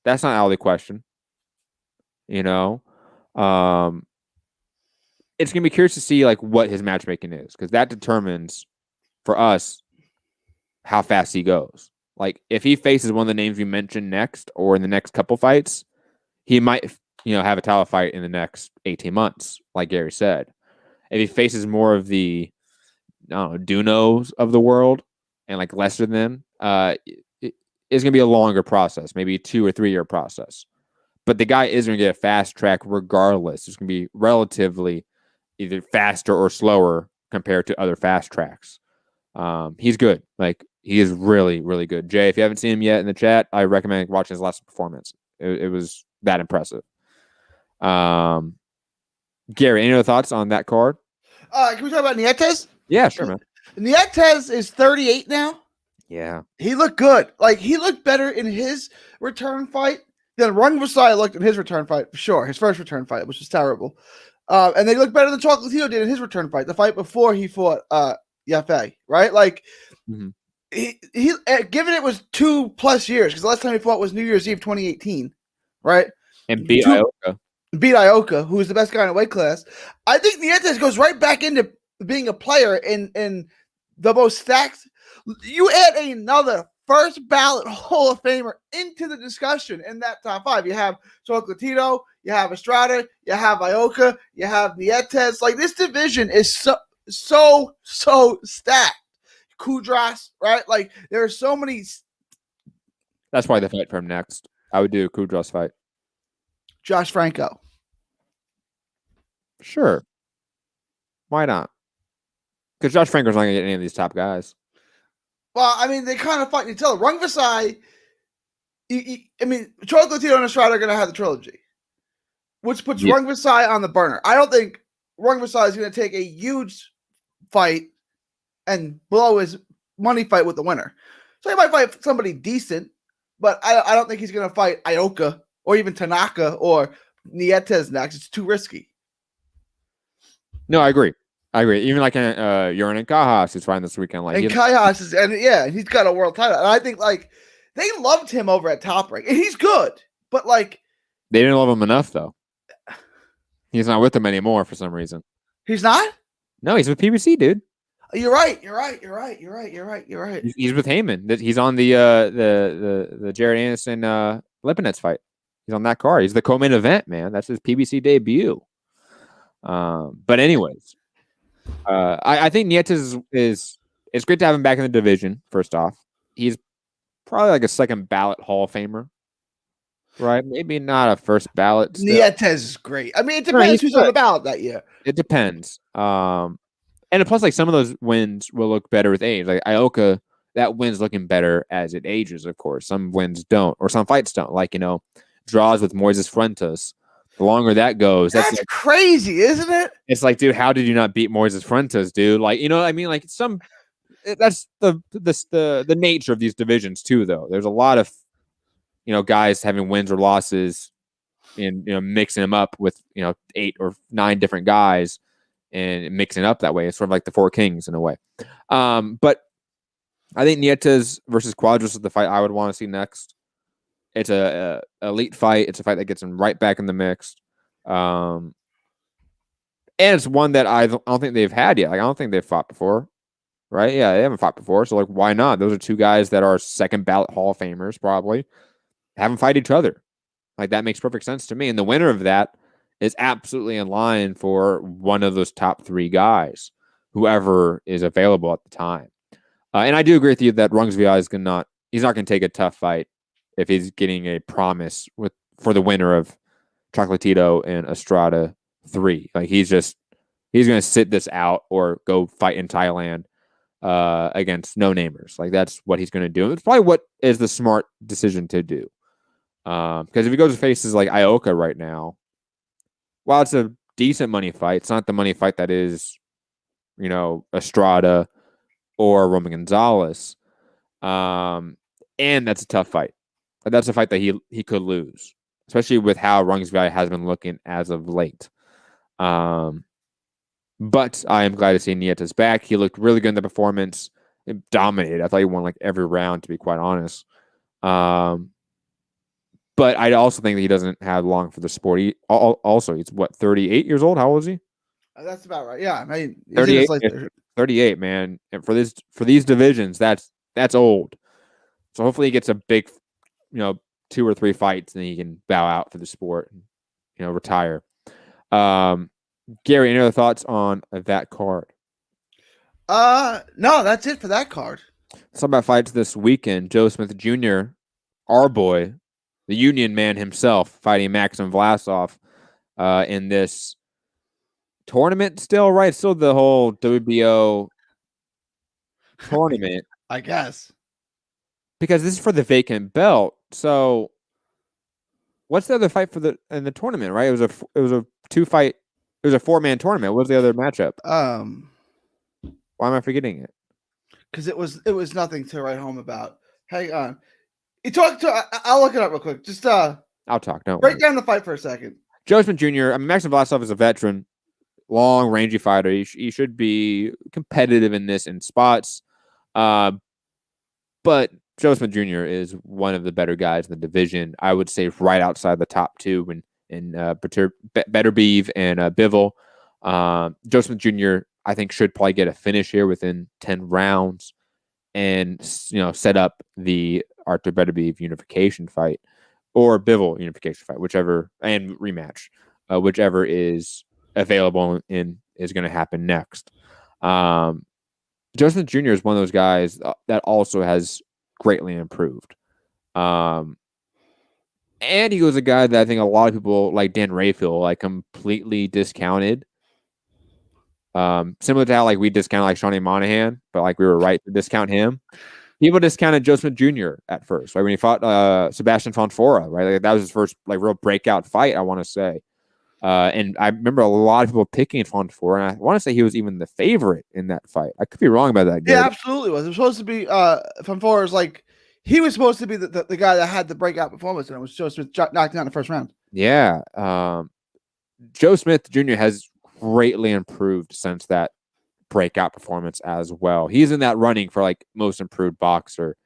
That's not out of the question. You know, it's gonna be curious to see like what his matchmaking is, because that determines for us how fast he goes. Like if he faces one of the names we mentioned next or in the next couple fights, he might have a title fight in the next 18 months, like Gary said. If he faces more of the Dunos of the world and like lesser than them, it's gonna be a longer process, maybe a 2 or 3 year process. But the guy is going to get a fast track regardless. It's going to be relatively either faster or slower compared to other fast tracks. He's good. Like, he is really, really good. Jay, if you haven't seen him yet in the chat, I recommend watching his last performance. It was that impressive. Gary, any other thoughts on that card? Can we talk about Nietes? Yeah, sure, man. Nietes is 38 now. Yeah. He looked good. Like, he looked better in his return fight than Rung Vasai looked in his return fight, for sure. His first return fight, which was terrible. And they looked better than Chocolatito did in his return fight, the fight before he fought Yafei, right? Like, he given it was 2+ years, because the last time he fought was New Year's Eve 2018, right? And beat Ioka. Beat Ioka, who was the best guy in the weight class. I think Nietes goes right back into being a player in the most stacked. You add another first ballot Hall of Famer into the discussion in that top 5. You have Chocolatito, you have Estrada, you have Ioka, you have Nietes. Like, this division is so stacked. Kudras, right? Like there are so many. That's probably the fight for him next. I would do a Kudros fight. Josh Franco. Sure. Why not? Because Josh Franco's not going to get any of these top guys. Well, I mean, they kind of fight each other. Rung Vasai, I mean, Chocolatito and Estrada are going to have the trilogy, which puts Rung Vasai on the burner. I don't think Rung Vasai is going to take a huge fight and blow his money fight with the winner. So he might fight somebody decent, but I don't think he's going to fight Ioka or even Tanaka or Nietes next. It's too risky. No, I agree. Even like Yorin Kajas is fighting this weekend. Like, and Kajas is, and yeah, he's got a world title. And I think like they loved him over at Top Rank, and he's good, but like they didn't love him enough though. He's not with them anymore for some reason. He's not? No, he's with PBC, dude. You're right. You're right. He's with Heyman. He's on the Jared Anderson Lipinets fight. He's on that card. He's the co-main event, man. That's his PBC debut. But anyways, I think Nietes is it's great to have him back in the division. First off, he's probably like a second ballot Hall of Famer, right? Maybe not a first ballot. Still. Nietes is great. I mean, it depends who's on the ballot that year. It depends. And plus, like some of those wins will look better with age. Like Ioka, that win's looking better as it ages. Of course, some wins don't, or some fights don't. Like draws with Moises Fuentes. The longer that goes, that's like, crazy, isn't it? It's like, dude, how did you not beat Moises Fuentes, dude? Like, you know what I mean? Like that's the nature of these divisions too, though. There's a lot of, guys having wins or losses and, mixing them up with, 8 or 9 different guys and mixing it up that way. It's sort of like the Four Kings in a way. But I think Nietes versus Quadros is the fight I would want to see next. It's a elite fight. It's a fight that gets him right back in the mix. And it's one that I don't think they've had yet. Like, I don't think they've fought before. Right? Yeah, they haven't fought before. So, like, why not? Those are two guys that are second ballot Hall of Famers, probably. Have them fight each other. Like, that makes perfect sense to me. And the winner of that is absolutely in line for one of those top 3 guys, whoever is available at the time. And I do agree with you that Rungsvia is he's not going to take a tough fight if he's getting a promise for the winner of Chocolatito and Estrada 3. Like, he's going to sit this out or go fight in Thailand against no-namers. Like, that's what he's going to do. It's probably what is the smart decision to do. Because if he goes to faces like Ioka right now, while it's a decent money fight, it's not the money fight that is, Estrada or Roman Gonzalez. And that's a tough fight. That's a fight that he could lose, especially with how Rungsvia has been looking as of late. But I am glad to see Nietes back. He looked really good in the performance. It dominated. I thought he won like every round, to be quite honest. But I also think that he doesn't have long for the sport. He's 38 years old? How old is he? That's about right. Yeah, I mean, 38. 38, man. And for these divisions, that's old. So hopefully he gets a big, 2 or 3 fights, and then he can bow out for the sport and, retire. Gary, any other thoughts on that card? No, that's it for that card. Let's talk about fights this weekend. Joe Smith Jr., our boy, the Union man himself, fighting Maxim Vlasov in this tournament still, right? Still the whole WBO tournament. I guess. Because this is for the vacant belt. So what's the other fight in the tournament, right? It was a 2-fight, it was a 4-man tournament. What was the other matchup? Why am I forgetting it? Because it was nothing to write home about. Hang on. I'll look it up real quick. Just I'll talk. Don't break down the fight for a second. Joe Smith Jr. I mean, Maxim Vlasov is a veteran, long, rangy fighter. He should be competitive in this in spots. But Joe Smith Jr. is one of the better guys in the division. I would say right outside the top 2 in Beterbiev and Bivol. Joe Smith Jr. I think should probably get a finish here within 10 rounds and set up the Artur Beterbiev unification fight or Bivol unification fight, whichever, and rematch, whichever is available and is going to happen next. Joe Smith Jr. is one of those guys that also has greatly improved. And he was a guy that I think a lot of people like Dan Rayfield like completely discounted. Similar to how like we discounted like Shawnee Monahan, but like we were right to discount him. People discounted Joe Smith Jr. at first, right? When he fought Sebastian Fonfora, right? Like, that was his first like real breakout fight, I want to say. And I remember a lot of people picking Fonfora, and I want to say he was even the favorite in that fight. I could be wrong about that. Gary. Yeah, absolutely was. It was supposed to be Fonfora's like he was supposed to be the guy that had the breakout performance, and it was Joe Smith knocked him out in the first round. Yeah. Joe Smith Jr. has greatly improved since that breakout performance as well. He's in that running for like most improved boxer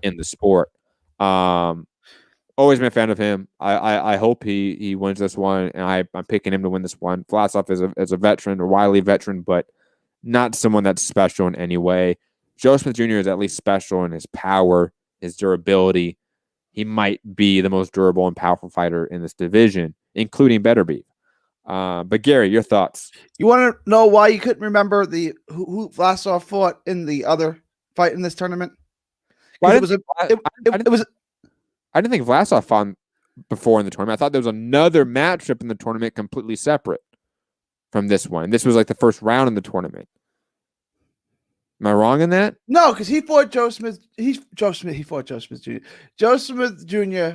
in the sport. Always been a fan of him. I hope he wins this one, and I'm picking him to win this one. Vlasov is a veteran, a wily veteran, but not someone that's special in any way. Joe Smith Jr. is at least special in his power, his durability. He might be the most durable and powerful fighter in this division, including Beterbiev. But Gary, your thoughts? You want to know why you couldn't remember who Vlasov fought in the other fight in this tournament? Well, I didn't think Vlasov fought before in the tournament. I thought there was another matchup in the tournament completely separate from this one. This was like the first round in the tournament. Am I wrong in that? No, because he fought Joe Smith. He fought Joe Smith Jr. Joe Smith Jr.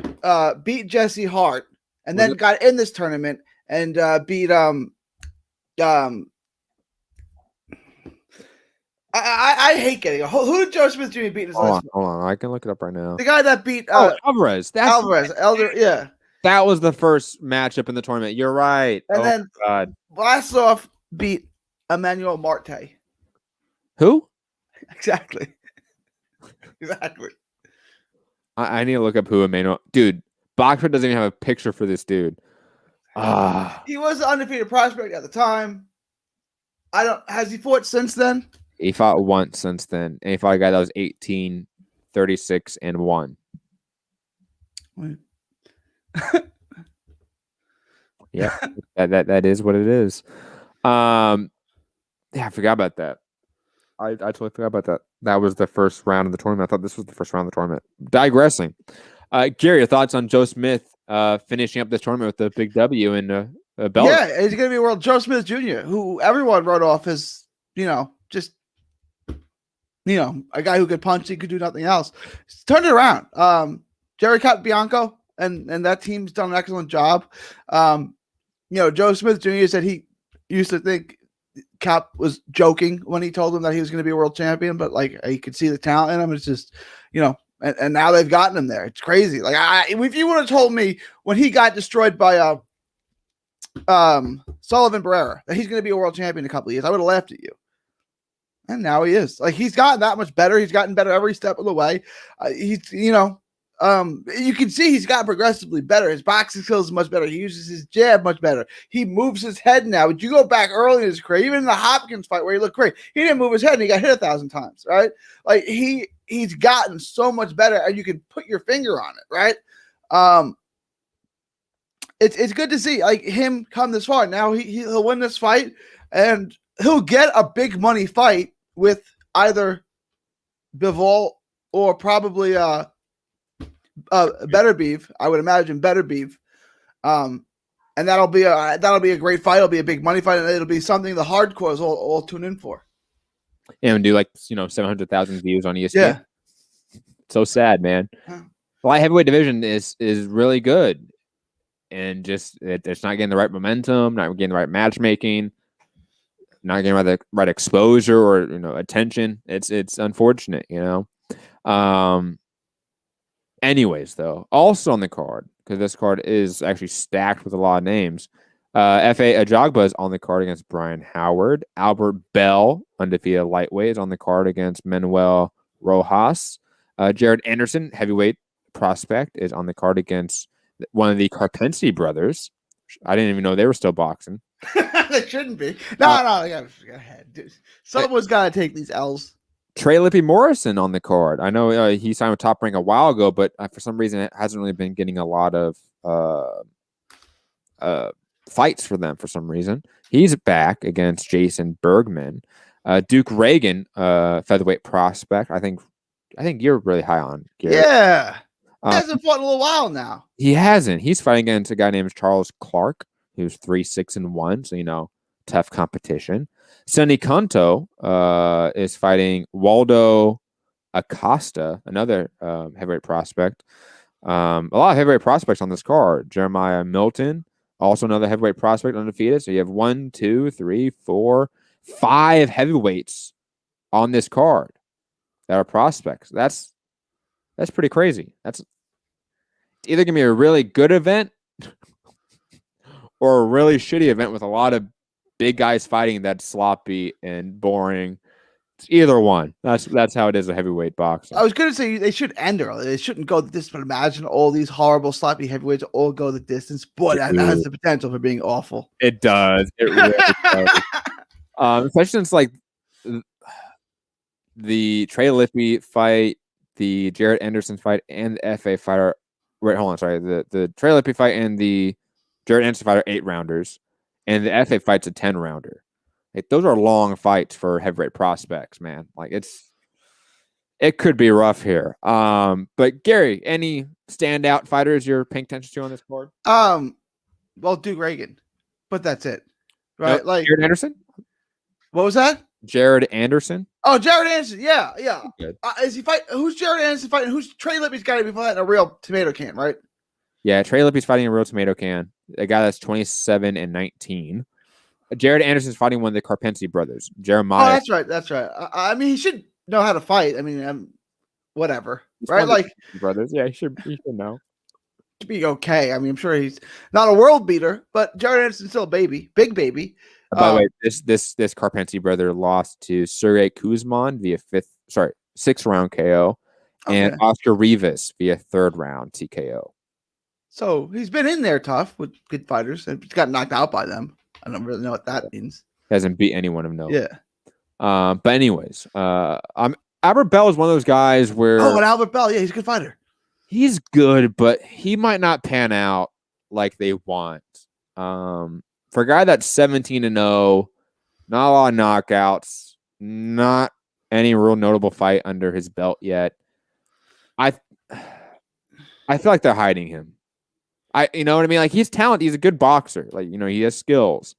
Beat Jesse Hart and then got in this tournament and beat I hate getting it. Who did Joe Smith Jr. beat in his last Hold on. I can look it up right now. The guy that beat Alvarez. Yeah. That was the first matchup in the tournament. You're right. And then Vlasov beat Emmanuel Marte. Who? Exactly. I need to look up who Emmanuel. Dude, Boxer doesn't even have a picture for this dude. He was an undefeated prospect at the time. Has he fought since then? He fought once since then. And he fought a guy that was 18, 36, and 1. Yeah, that is what it is. Yeah, I forgot about that. I totally forgot about that. That was the first round of the tournament. I thought this was the first round of the tournament. Digressing. Gary, your thoughts on Joe Smith finishing up this tournament with a big W in belt? Yeah, he's going to be world Joe Smith Jr., who everyone wrote off as, just, a guy who could punch, he could do nothing else. He's turned it around. Jerry Capbianco and that team's done an excellent job. Joe Smith Jr. said he used to think Cap was joking when he told him that he was going to be a world champion, but like he could see the talent in him. It's just, and now they've gotten him there. It's crazy. Like if you would have told me when he got destroyed by Sullivan Barrera that he's going to be a world champion in a couple of years, I would have laughed at you. And now he is. Like he's gotten that much better. He's gotten better every step of the way. You can see he's gotten progressively better. His boxing skills is much better. He uses his jab much better. He moves his head now. But you go back early in his career, even in the Hopkins fight where he looked great, he didn't move his head and he got hit 1,000 times, right? Like he's gotten so much better, and you can put your finger on it, right? It's good to see like him come this far. Now he'll win this fight, and he'll get a big money fight with either Bivol or probably Beterbiev. I would imagine Beterbiev, and that'll be a great fight. It'll be a big money fight, and it'll be something the hardcores all tune in for. Yeah, and do 700,000 views on ESPN. Yeah, so sad, man. The light heavyweight division is really good, and just it's not getting the right momentum, not getting the right matchmaking, not getting the right exposure or attention. It's unfortunate, Anyways, though, also on the card, because this card is actually stacked with a lot of names, F.A. Ajagba is on the card against Brian Howard. Albert Bell, undefeated lightweight, is on the card against Manuel Rojas. Jared Anderson, heavyweight prospect, is on the card against one of the Carpentier brothers. I didn't even know they were still boxing. They shouldn't be. No, go ahead. Dude. Someone's got to take these L's. Trey Lippy Morrison on the card. I know he signed with Top Rank a while ago, but for some reason it hasn't really been getting a lot of fights for them for some reason. He's back against Jason Bergman. Duke Reagan, featherweight prospect. I think you're really high on Garrett. Yeah. Hasn't fought in a little while now. He hasn't. He's fighting against a guy named Charles Clark, who's 3-6-1. So, tough competition. Sonny Kanto is fighting Waldo Acosta, another heavyweight prospect. A lot of heavyweight prospects on this card. Jeremiah Milton, also another heavyweight prospect, undefeated. So you have 1, 2, 3, 4, 5 heavyweights on this card that are prospects. That's pretty crazy. It's either gonna be a really good event or a really shitty event with a lot of big guys fighting that's sloppy and boring. It's either one. That's how it is a heavyweight boxing. I was going to say they should end early. They shouldn't go the distance. But imagine all these horrible sloppy heavyweights all go the distance. Boy, that has the potential for being awful. It does. It really does. Especially since the Trey Lippe fight, the Jared Anderson fight, and the FA fighter. Wait, hold on. Sorry. The Trey Lippe fight and the Jared Anderson fight are 8-rounders, and the FA fight's a 10-rounder. Those are long fights for heavyweight prospects, man. It could be rough here. But Gary, any standout fighters you're paying attention to on this card? Well, Duke Reagan, but that's it, right? Nope. Jared Anderson. What was that? Jared Anderson. Oh, Jared Anderson. Yeah. Good. Is he fight? Who's Jared Anderson fighting? Who's Trey Lippe's got to be fighting a real tomato can, right? Yeah, Trey Lippe's fighting a real tomato can. A guy that's 27-19. Jared Anderson's fighting one of the Carpentier brothers, Jeremiah. Oh, that's right. I mean, he should know how to fight. I mean, whatever, right? Brothers. Yeah, he should know. To be okay. I mean, I'm sure he's not a world beater, but Jared Anderson's still a baby, big baby. By the way, this Carpentier brother lost to Sergey Kuzman via 6th-round KO, and Oscar Rivas via 3rd-round TKO. So he's been in there tough with good fighters and got knocked out by them. I don't really know what that means. Hasn't beat anyone of note. Yeah. But anyways, Albert Bell is one of those guys where. Oh, and Albert Bell, yeah, he's a good fighter. He's good, but he might not pan out like they want. For a guy that's 17-0, not a lot of knockouts, not any real notable fight under his belt yet. I feel like they're hiding him. You know what I mean? He's talented. He's a good boxer. He has skills,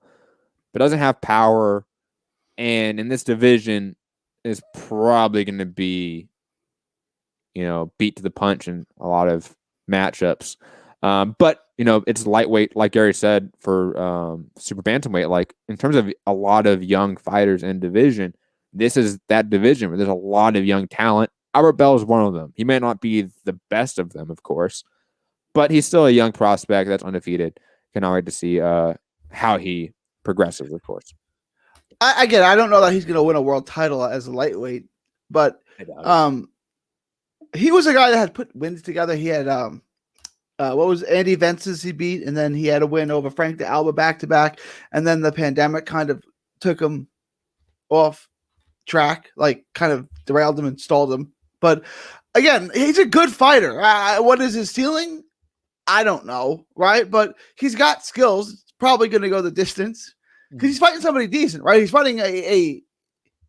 but doesn't have power. And in this division is probably going to be, beat to the punch in a lot of matchups. But it's lightweight, like Gary said, for super bantamweight. In terms of a lot of young fighters in division, this is that division where there's a lot of young talent. Albert Bell is one of them. He may not be the best of them, of course, but he's still a young prospect that's undefeated. Cannot wait to see how he progresses, of course. I don't know that he's going to win a world title as a lightweight, but he was a guy that had put wins together. He had what was Andy Vences he beat, and then he had a win over Frank de Alba back-to-back, and then the pandemic kind of took him off track, kind of derailed him and stalled him. But again, he's a good fighter. What is his ceiling? I don't know, right? But he's got skills. It's probably going to go the distance because he's fighting somebody decent, right? He's fighting a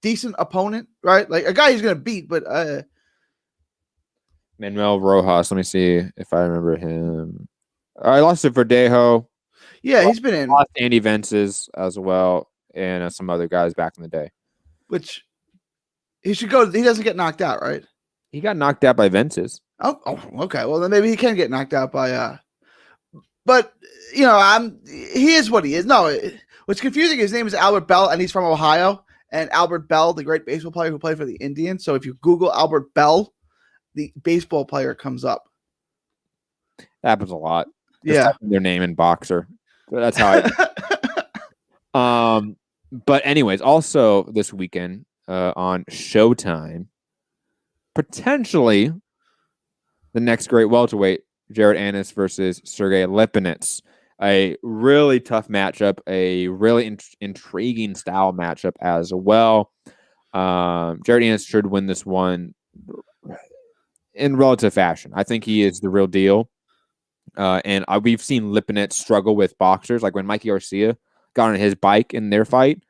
decent opponent, right? A guy he's going to beat, but Manuel Rojas. Let me see if I remember him. I lost to Verdejo. Yeah, he's been in. Lost Andy Vences as well, and some other guys back in the day. Which he should go. He doesn't get knocked out, right? He got knocked out by Vences. Oh, okay. Well, then maybe he can get knocked out by. But he is what he is. No, what's confusing? His name is Albert Bell, and he's from Ohio. And Albert Bell, the great baseball player who played for the Indians. So if you Google Albert Bell, the baseball player comes up. That happens a lot. Just their name in boxer. That's how I. But anyways, also this weekend on Showtime, potentially the next great welterweight, Jared Anderson versus Sergey Lipinets. A really tough matchup, a really intriguing style matchup as well. Jared Anderson should win this one in relative fashion. I think he is the real deal. And we've seen Lipinets struggle with boxers. Like when Mikey Garcia got on his bike in their fight,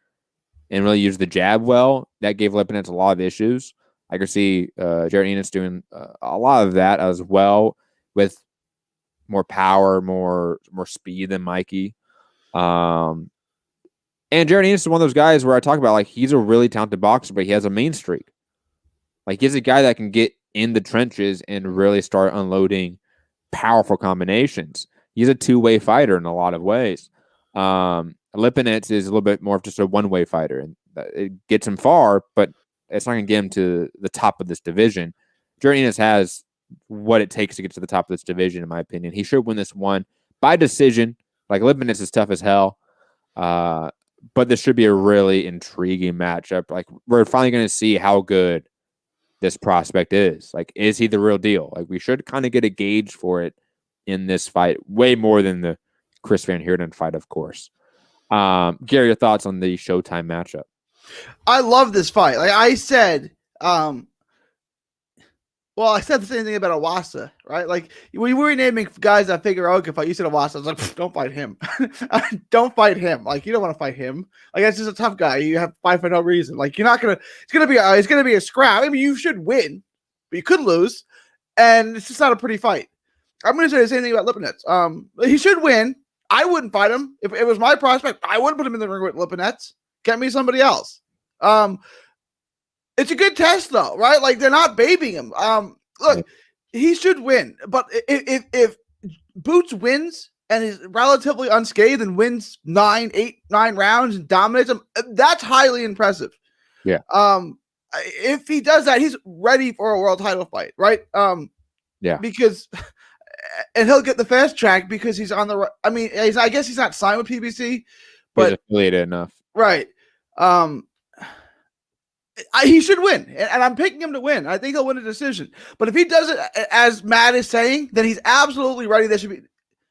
and really used the jab well. That gave Lipinets a lot of issues. I could see Jared Enos doing a lot of that as well with more power, more speed than Mikey. And Jared Enos is one of those guys where I talk about, like, he's a really talented boxer, but he has a mean streak. Like, he's a guy that can get in the trenches and really start unloading powerful combinations. He's a two-way fighter in a lot of ways. Lipinets is a little bit more of just a one-way fighter, and it gets him far, but it's not going to get him to the top of this division. Jared Enos has what it takes to get to the top of this division, in my opinion. He should win this one by decision. Like, Lipinets is tough as hell, but this should be a really intriguing matchup. Like, we're finally going to see how good this prospect is. Like, is he the real deal? Like, we should kind of get a gauge for it in this fight, way more than the Chris Van Heerden fight, of course. Gary, your thoughts on the Showtime matchup? I love this fight. Like I said, I said the same thing about Awasa, right? Like, we were naming guys that Figueroa could fight. You said Awasa. I was like, don't fight him. Don't fight him. Like, you don't want to fight him. Like, that's just a tough guy. You have to fight for no reason. Like, you're not gonna. It's gonna be a scrap. I mean, you should win, but you could lose, and it's just not a pretty fight. I'm gonna say the same thing about Lipinets. He should win. I wouldn't fight him if it was my prospect. I wouldn't put him in the ring with Lipinets. Get me somebody else. It's a good test, though, right? Like, they're not babying him. Look, he should win. But if Boots wins and is relatively unscathed and wins 9 rounds and dominates them, that's highly impressive. Yeah. If he does that, he's ready for a world title fight, right? Yeah. Because, and he'll get the fast track because he's on the. I mean, I guess he's not signed with PBC, but he's affiliated enough, right? He should win, and I'm picking him to win. I think he'll win a decision. But if he does it as Matt is saying, then he's absolutely ready. There should be.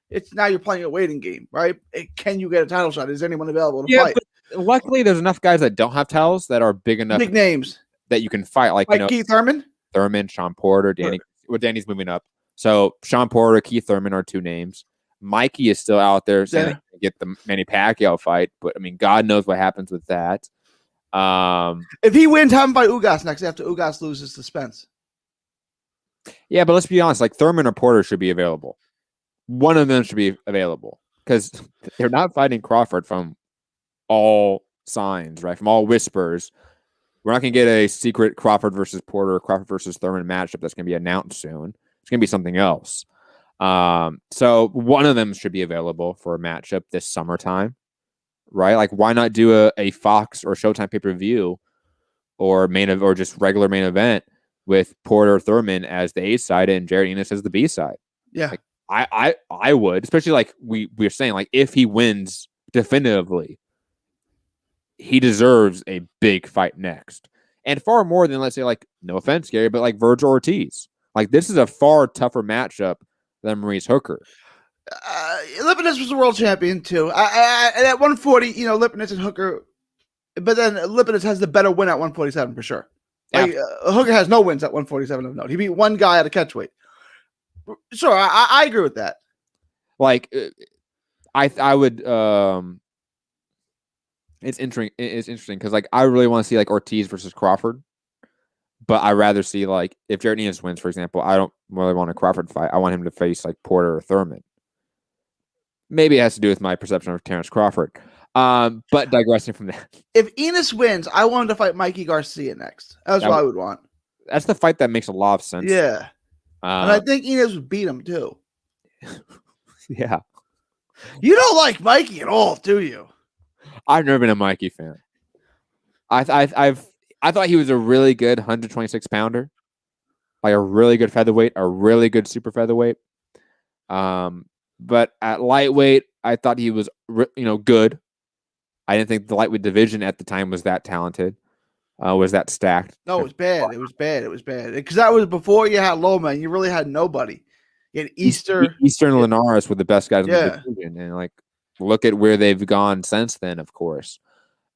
It's now you're playing a waiting game, right? Can you get a title shot? Is anyone available to fight? But luckily, there's enough guys that don't have titles that are big enough, big names that you can fight. Like Keith Thurman, Sean Porter, Danny. Well, Danny's moving up. So Sean Porter, Keith Thurman are two names. Mikey is still out there saying he can get the Manny Pacquiao fight, but I mean, God knows what happens with that. If he wins, have him fight Ugas next after Ugas loses to Spence. Yeah, but let's be honest. Like, Thurman or Porter should be available. One of them should be available because they're not fighting Crawford from all signs, right? From all whispers. We're not going to get a secret Crawford versus Porter, Crawford versus Thurman matchup that's going to be announced soon. It's going to be something else. So one of them should be available for a matchup this summertime, right? Like, why not do a Fox or Showtime pay-per-view or just regular main event with Porter Thurman as the A side and Jared Enos as the B side? Yeah. Like, I would, especially like we were saying, like, if he wins definitively, he deserves a big fight next. And far more than, let's say, like, no offense, Gary, but like Virgil Ortiz. Like, this is a far tougher matchup than Maurice Hooker. Lipinets was a world champion too. And at 140, Lipinets and Hooker, but then Lipinets has the better win at 147 for sure. Like, Hooker has no wins at 147 of note. He beat one guy at a catchweight. Sure, I agree with that. Like, I would. It's interesting. It's interesting because, like, I really want to see like Ortiz versus Crawford, but I rather see, like, if Jared Enos wins, for example, I don't really want a Crawford fight. I want him to face like Porter or Thurman. Maybe it has to do with my perception of Terrence Crawford. But digressing from that, if Enos wins, I want him to fight Mikey Garcia next. That's what I would want. That's the fight that makes a lot of sense. Yeah, and I think Enos would beat him too. Yeah, you don't like Mikey at all, do you? I've never been a Mikey fan. I thought he was a really good 126 pounder, like a really good featherweight, a really good super featherweight. But at lightweight, I thought he was, good. I didn't think the lightweight division at the time was that talented, was that stacked. No, it was bad. It was bad. Because that was before you had Loma, and you really had nobody. You had Easter and Linares were the best guys in the division, and like, look at where they've gone since then. Of course,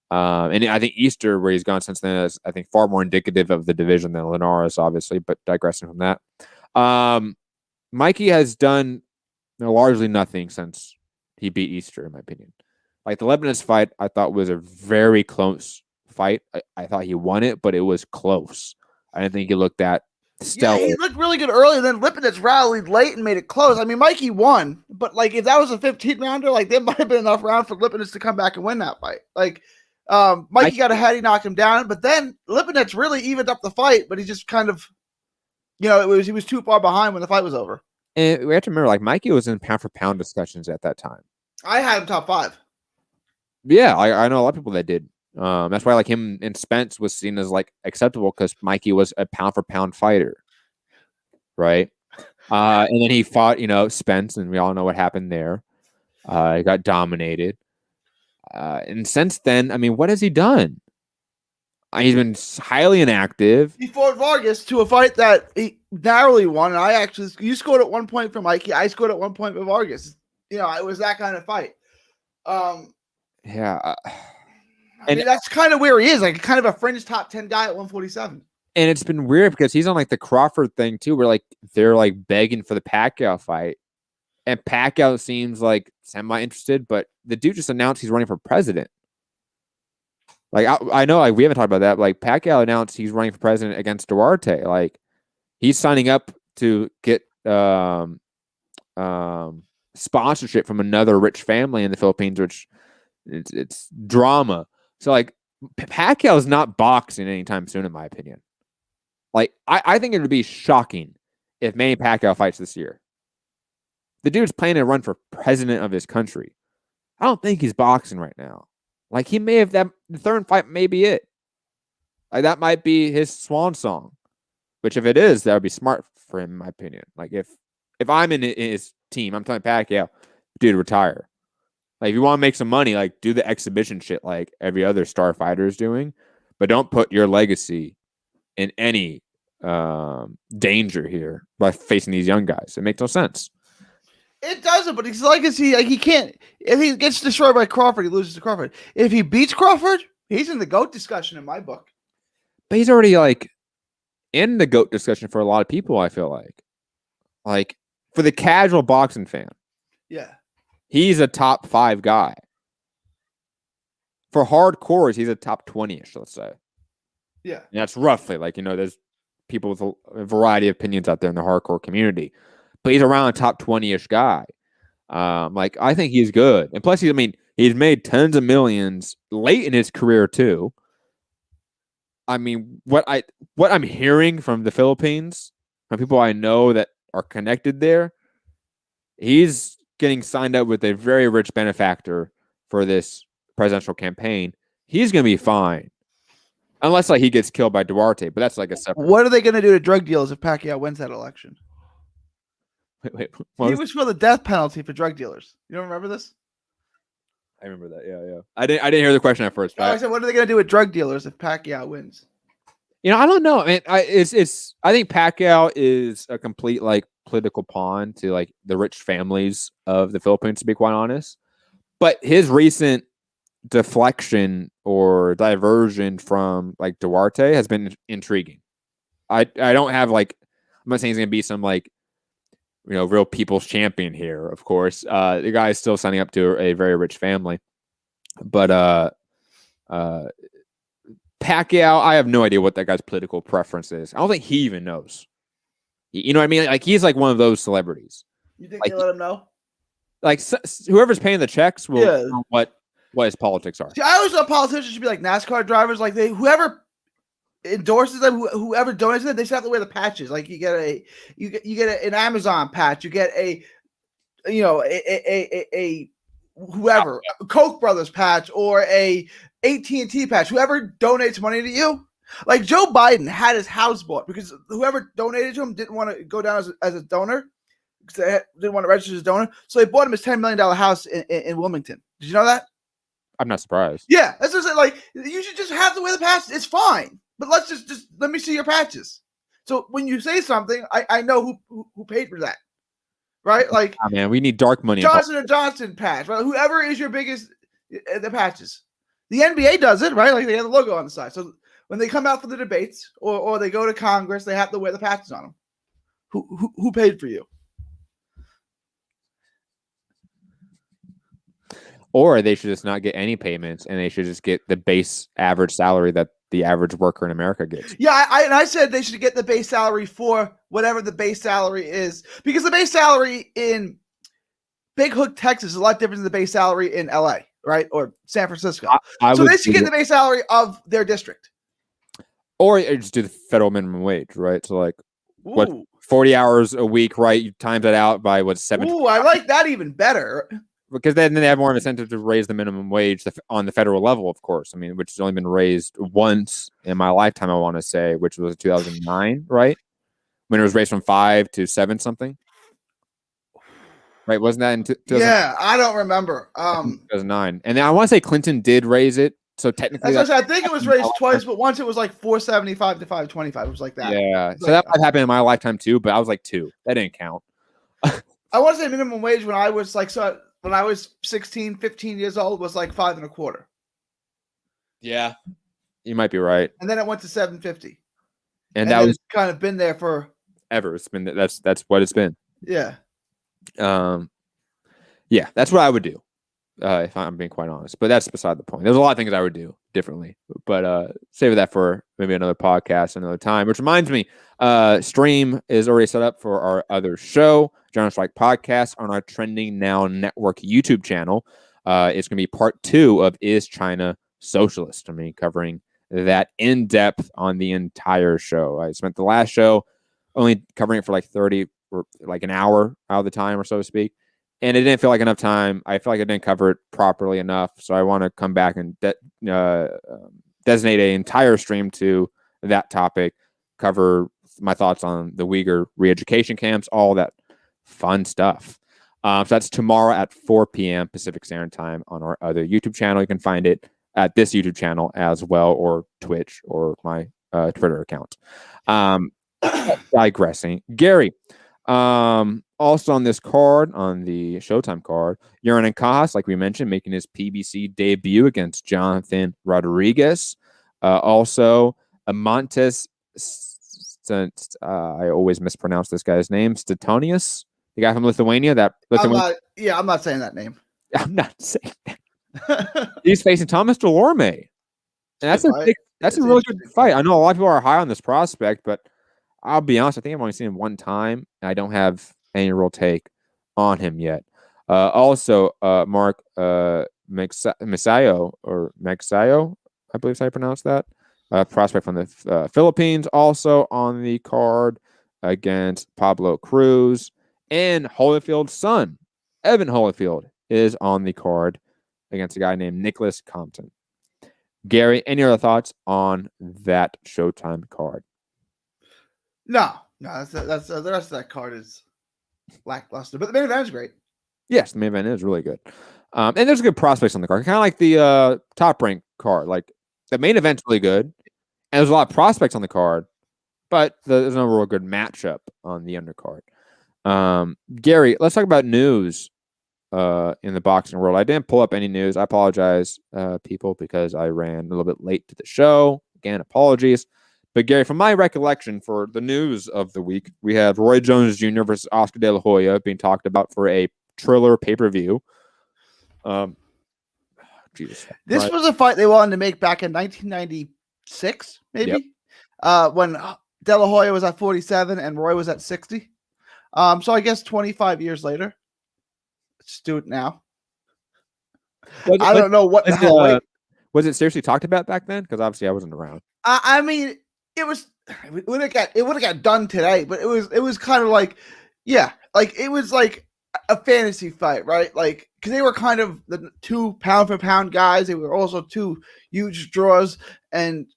and I think Easter, where he's gone since then, is, I think, far more indicative of the division than Linares, obviously. But digressing from that, Mikey has done largely nothing since he beat Easter, in my opinion. Like, the Lebanese fight, I thought was a very close fight. I thought he won it, but it was close. I didn't think he looked that stellar. Yeah, he looked really good early, and then Lipinets rallied late and made it close. I mean, Mikey won, but like if that was a 15-rounder, like there might have been enough round for Lipinets to come back and win that fight. Like Mikey got ahead, he knocked him down, but then Lipinets really evened up the fight, but he just kind of, he was too far behind when the fight was over. And we have to remember, like Mikey was in pound for pound discussions at that time. I had him top 5. Yeah, I know a lot of people that did. That's why like him and Spence was seen as like acceptable because Mikey was a pound for pound fighter, right? And then he fought, Spence, and we all know what happened there. He got dominated. And since then, I mean, what has he done? He's been highly inactive. He fought Vargas to a fight that he narrowly won, and you scored at 1 point for Mikey. I scored at 1 point for Vargas. It was that kind of fight. Yeah. I mean, that's kind of where he is, like kind of a fringe top 10 guy at 147. And it's been weird because he's on like the Crawford thing too, where like they're like begging for the Pacquiao fight. And Pacquiao seems like semi-interested, but the dude just announced he's running for president. Like I know, like we haven't talked about that. But, like Pacquiao announced he's running for president against Duarte. Like he's signing up to get sponsorship from another rich family in the Philippines, which it's drama. So like Pacquiao is not boxing anytime soon, in my opinion. Like I think it would be shocking if Manny Pacquiao fights this year. The dude's planning to run for president of his country. I don't think he's boxing right now. Like he may have the third fight may be it. Like that might be his swan song. Which if it is, that would be smart for him, in my opinion. Like if I'm in his team, I'm telling Pacquiao, dude, retire. Like if you want to make some money, like do the exhibition shit like every other star fighter is doing, but don't put your legacy in any danger here by facing these young guys. It makes no sense. It doesn't, but his legacy, like he can't. If he gets destroyed by Crawford, he loses to Crawford. If he beats Crawford, he's in the GOAT discussion in my book. But he's already like in the GOAT discussion for a lot of people, I feel like for the casual boxing fan. Yeah. He's a top 5 guy. For hardcores, he's a top 20-ish, let's say. Yeah. And that's roughly like, there's people with a variety of opinions out there in the hardcore community. But he's around a top 20-ish guy. Like, I think he's good. And plus, he's made tons of millions late in his career, too. I mean, what I'm hearing from the Philippines, from people I know that are connected there, he's getting signed up with a very rich benefactor for this presidential campaign. He's going to be fine. Unless, like, he gets killed by Duarte. But that's, like, a separate... What are they going to do to drug dealers if Pacquiao wins that election? Wait. He was for the death penalty for drug dealers. You don't remember this? I remember that. Yeah. I didn't hear the question at first. I said, what are they going to do with drug dealers if Pacquiao wins? I don't know. I mean, I think Pacquiao is a complete like political pawn to like the rich families of the Philippines, to be quite honest. But his recent deflection or diversion from like Duarte has been intriguing. I don't have like, I'm not saying he's going to be some like, real people's champion here, of course. The guy is still signing up to a very rich family. But Pacquiao, I have no idea what that guy's political preference is. I don't think he even knows. You know what I mean? Like he's like one of those celebrities. You think they let him know? Like whoever's paying the checks will know what his politics are. See, I always thought politicians should be like NASCAR drivers. Like whoever endorses them, whoever donates them, they should have to wear the patches. Like you get an Amazon patch, you get a whoever Koch brothers patch or a AT&T patch. Whoever donates money to you, like Joe Biden had his house bought because whoever donated to him didn't want to go down as a donor because they didn't want to register as a donor, so they bought him his $10 million house in Wilmington. Did you know that? I'm not surprised. Yeah, that's what I'm saying. Like you should just have to wear the patches. It's fine. But let's just let me see your patches. So when you say something, I know who paid for that, right? Like, oh, man, we need dark money. Johnson & Johnson patch, right? Whoever is your biggest, the patches. The NBA does it, right? Like they have the logo on the side. So when they come out for the debates or they go to Congress, they have to wear the patches on them. Who paid for you? or they should just not get any payments and they should just get the base average salary that the average worker in America gets. Yeah, I said they should get the base salary for whatever the base salary is, because the base salary in Big Hook, Texas is a lot different than the base salary in LA, right? Or San Francisco. So they should get the base salary of their district. Or just do the federal minimum wage, right? So like what, Ooh. 40 hours a week, right? You times that out by what, 7. Ooh, I like that even better. Because then they have more incentive to raise the minimum wage on the federal level, of course. I mean, which has only been raised once in my lifetime, I want to say, which was 2009, right? When it was raised from 5 to 7 something. Right? Wasn't that in 2009? Yeah, I don't remember. 2009. And then I want to say Clinton did raise it. So technically, I think it was raised twice, but once it was like 475 to 525. It was like that. Yeah. So that might happen in my lifetime too, but I was like 2. That didn't count. I want to say minimum wage when I was like, when I was 16, 15 years old was like 5.25. Yeah. You might be right. And then it went to 750. And that was kind of been there for ever. It's been that's what it's been. Yeah. Yeah, that's what I would do. If I'm being quite honest, but that's beside the point. There's a lot of things I would do differently, but save that for maybe another podcast, another time. Which reminds me, stream is already set up for our other show, General Strike Podcast, on our Trending Now Network YouTube channel. It's going to be part 2 of Is China Socialist? I mean, covering that in depth on the entire show. I spent the last show only covering it for like 30 or like an hour out of the time, or so to speak. And it didn't feel like enough time. I feel like I didn't cover it properly enough. So I want to come back and designate an entire stream to that topic, cover my thoughts on the Uyghur re-education camps, all that fun stuff. So that's tomorrow at 4 p.m. Pacific Standard Time on our other YouTube channel. You can find it at this YouTube channel as well, or Twitch, or my Twitter account. Digressing. Gary, also on this card, on the Showtime card, Yuran Ancajas, like we mentioned, making his PBC debut against Jonathan Rodriguez. Also, Montes, I always mispronounce this guy's name, Statonius, the guy from Lithuania. I'm not saying that name. I'm not saying that. He's facing Thomas Delorme. And that's a really good fight. I know a lot of people are high on this prospect, but I'll be honest, I think I've only seen him one time, and I don't have any real take on him yet. Also, Mark Magsayo, I believe is how you pronounce that. Prospect from the Philippines, also on the card against Pablo Cruz. And Holyfield's son, Evan Holyfield, is on the card against a guy named Nicholas Compton. Gary, any other thoughts on that Showtime card? No, that's the rest of that card is lackluster, but the main event is great. Yes, the main event is really good. And there's good prospects on the card, kind of like the top rank card. Like the main event's really good, and there's a lot of prospects on the card, but there's no real good matchup on the undercard. Gary, let's talk about news in the boxing world. I didn't pull up any news. I apologize, people, because I ran a little bit late to the show. Again, apologies. But Gary, from my recollection for the news of the week, we have Roy Jones Jr. versus Oscar De La Hoya being talked about for a Triller pay-per-view. Jesus. This was a fight they wanted to make back in 1996, maybe, when De La Hoya was at 47 and Roy was at 60. So I guess 25 years later, let's do it now. I don't know what the hell. Was it seriously talked about back then? Because obviously I wasn't around. I mean, it would have got done today, but it was kind of like, like it was like a fantasy fight, right? Like, because they were kind of the 2 pound for pound guys. They were also 2 huge draws, and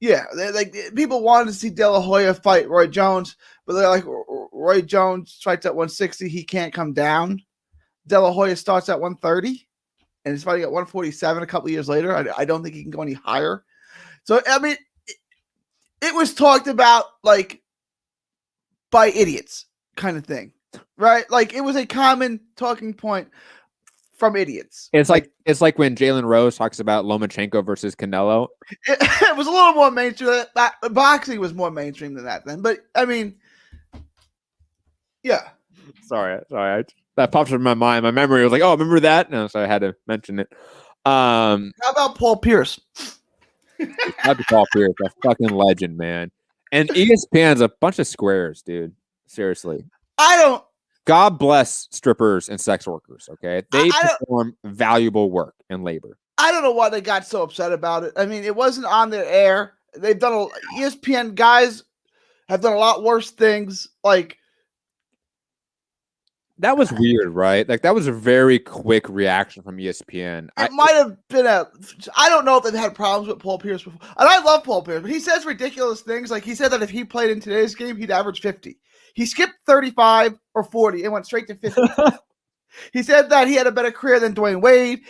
like people wanted to see De La Hoya fight Roy Jones, but they're like, Roy Jones fights at 160, he can't come down. De La Hoya starts at 130, and he's fighting at 147 a couple of years later. I don't think he can go any higher. So I mean, it was talked about like by idiots kind of thing, right? Like it was a common talking point from idiots. It's like when Jalen Rose talks about Lomachenko versus Canelo. It was a little more mainstream. Boxing was more mainstream than that then. But I mean, yeah. Sorry. that popped up in my mind. My memory was like, oh, remember that? No, so I had to mention it. How about Paul Pierce? Happy Paul Pierce, a fucking legend, man. And ESPN's a bunch of squares, dude. Seriously. God bless strippers and sex workers, okay? They perform valuable work and labor. I don't know why they got so upset about it. I mean, it wasn't on their air. They've done ESPN guys have done a lot worse things. Like, that was weird, right? Like, that was a very quick reaction from ESPN. It might have been I don't know if they've had problems with Paul Pierce before. And I love Paul Pierce, but he says ridiculous things. Like, he said that if he played in today's game, he'd average 50. He skipped 35 or 40 and went straight to 50. He said that he had a better career than Dwayne Wade.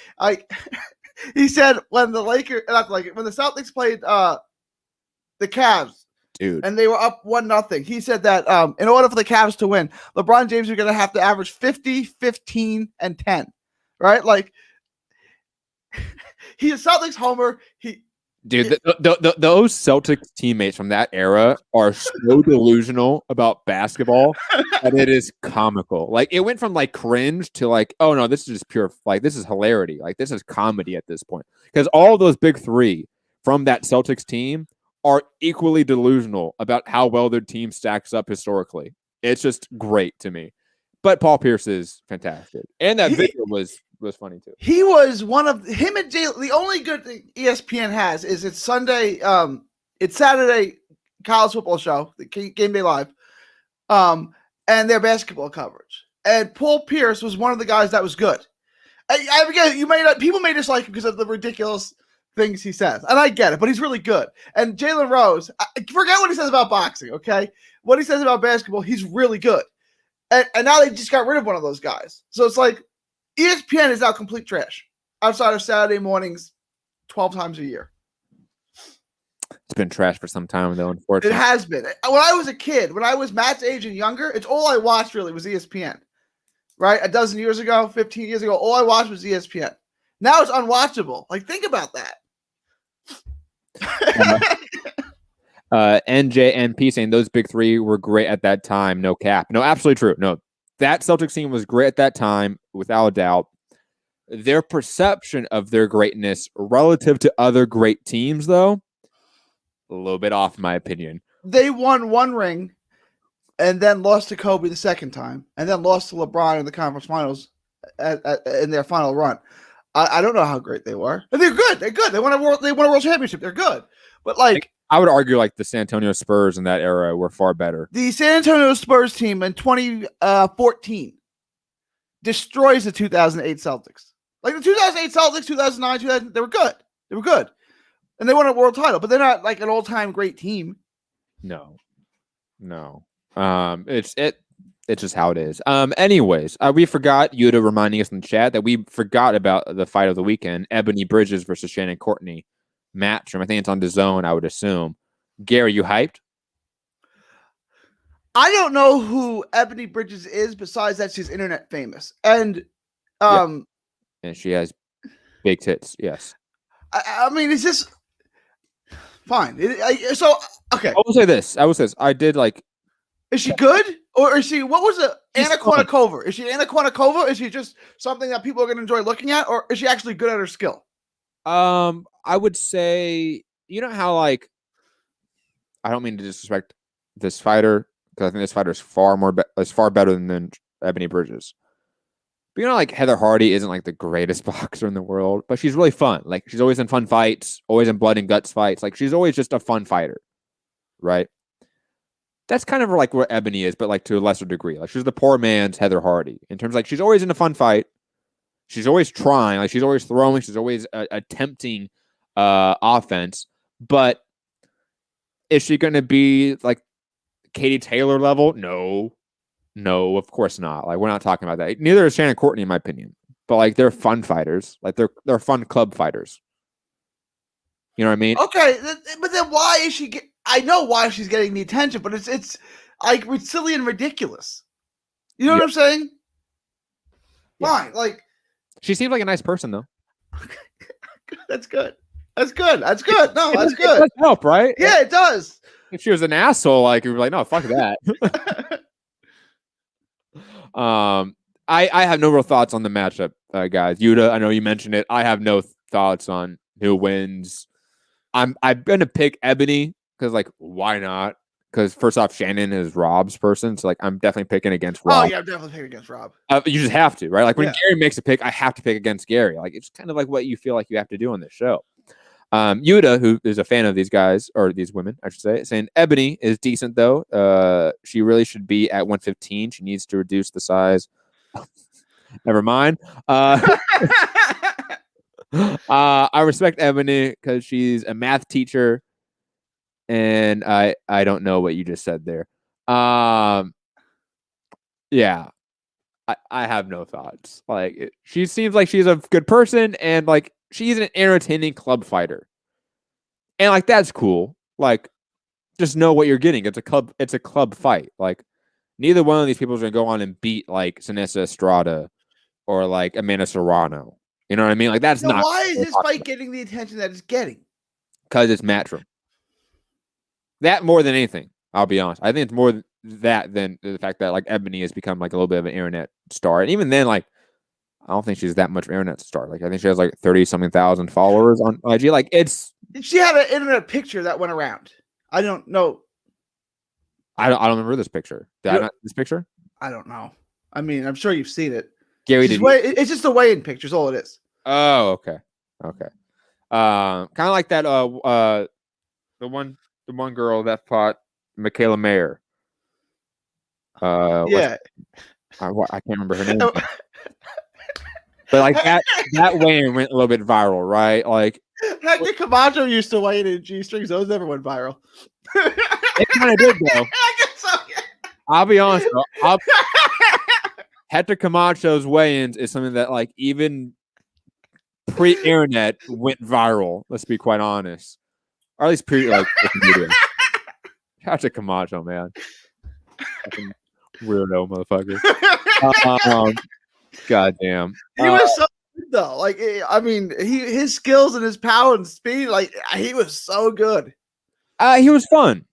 He said when the Celtics played the Cavs, dude, and they were up 1-0, he said that in order for the Cavs to win, LeBron James was going to have to average 50, 15, and 10. Right? Like, he's a Celtics homer. Those Celtics teammates from that era are so delusional about basketball that it is comical. Like, it went from like cringe to like, oh no, this is just pure, like, this is hilarity. Like, this is comedy at this point. Because all those big three from that Celtics team are equally delusional about how well their team stacks up historically. It's just great to me. But Paul Pierce is fantastic. And that video was funny too. He was one of him and Jay. The only good thing ESPN has is it's Sunday, it's Saturday college football show, the Game Day Live, and their basketball coverage. And Paul Pierce was one of the guys that was good. I forget, people may dislike him because of the ridiculous things he says, and I get it, but he's really good. And Jalen Rose, forget what he says about boxing, okay? What he says about basketball, he's really good. And now they just got rid of one of those guys. So it's like ESPN is now complete trash outside of Saturday mornings 12 times a year. It's been trash for some time, though, unfortunately. It has been. When I was a kid, when I was Matt's age and younger, it's all I watched really was ESPN. Right? A dozen years ago, 15 years ago, all I watched was ESPN. Now it's unwatchable. Like, think about that. NJNP saying those big three were great at that time. No cap. No, absolutely true. No, that Celtics team was great at that time, without a doubt. Their perception of their greatness relative to other great teams, though, a little bit off, in my opinion. They won one ring and then lost to Kobe the second time, and then lost to LeBron in the conference finals in their final run. I don't know how great they were. They're good. They're good. They won a world championship. They're good. But like, I would argue like the San Antonio Spurs in that era were far better. The San Antonio Spurs team in 2014 destroys the 2008 Celtics. Like the 2008 Celtics, 2009, 2000, they were good. They were good. And they won a world title, but they're not like an all-time great team. No. It's just how it is. Anyways, we forgot you to reminding us in the chat that we forgot about the fight of the weekend, Ebony Bridges versus Shannon Courtney match. I think it's on DAZN, I would assume. Gary, you hyped? I don't know who Ebony Bridges is besides that she's internet famous. And and she has big tits, yes. I mean, it's just fine. Okay. I will say this. I did like. Is she good? Or is she, what was it? Anna Kournikova. Is she Anna Kournikova? Is she just something that people are going to enjoy looking at? Or is she actually good at her skill? I would say, you know how like, I don't mean to disrespect this fighter, because I think this fighter is far better than Ebony Bridges. But you know, like Heather Hardy isn't like the greatest boxer in the world, but she's really fun. Like she's always in fun fights, always in blood and guts fights. Like she's always just a fun fighter, right? That's kind of like what Ebony is, but like to a lesser degree. Like she's the poor man's Heather Hardy in terms of like she's always in a fun fight. She's always trying, like she's always throwing, she's always attempting offense. But is she going to be like Katie Taylor level? No, of course not. Like we're not talking about that. Neither is Shannon Courtney, in my opinion. But like they're fun fighters. Like they're fun club fighters. You know what I mean? Okay, but then why is she? I know why she's getting the attention, but it's like it's silly and ridiculous. You know what I'm saying? Fine, like she seems like a nice person, though. That's good. That's good. That's good. No, that's good. It does help, right? Yeah, it does. If she was an asshole, like you'd be like, no, fuck that. I have no real thoughts on the matchup, guys. Yuta, I know you mentioned it. I have no thoughts on who wins. I'm gonna pick Ebony because like why not? Because first off, Shannon is Rob's person, so like I'm definitely picking against Rob. Oh yeah, I'm definitely picking against Rob. You just have to, right? Like when Yeah. Gary makes a pick, I have to pick against Gary. Like it's kind of like what you feel like you have to do on this show. Yuta, who is a fan of these guys or these women, I should say, saying Ebony is decent though. She really should be at 115. She needs to reduce the size. Never mind. I respect Ebony because she's a math teacher, and I don't know what you just said there. Yeah, I have no thoughts. Like she seems like she's a good person, and like she's an entertaining club fighter, and like that's cool. Like just know what you're getting. It's a club. It's a club fight. Like neither one of these people is gonna go on and beat like Sinessa Estrada or like Amanda Serrano. You know what I mean? Like that's not. Why is this fight getting the attention that it's getting? Because it's Matchroom. That more than anything, I'll be honest. I think it's more that than the fact that like Ebony has become like a little bit of an internet star, and even then, like I don't think she's that much of an internet star. Like I think she has like 30-something thousand followers on IG. Like it's. She had an internet picture that went around. I don't know. I don't remember this picture. Did I not this picture? I don't know. I mean, I'm sure you've seen it. Gary, it's just a weigh-in picture. All it is. Oh, okay. Kind of like that. The one girl that fought Michaela Mayer. Yeah. I can't remember her name. But like that weigh-in went a little bit viral, right? Like Hector Camacho used to weigh in G-strings. Those never went viral. It kind of did though. I guess so, yeah. I'll be honest though. Hector Camacho's weigh-ins is something that like even pre-internet went viral. Let's be quite honest, or at least pre like social media. Hector Camacho, man, fucking weirdo motherfucker. Goddamn. He was so good though. Like I mean, his skills and his power and speed, like he was so good. He was fun.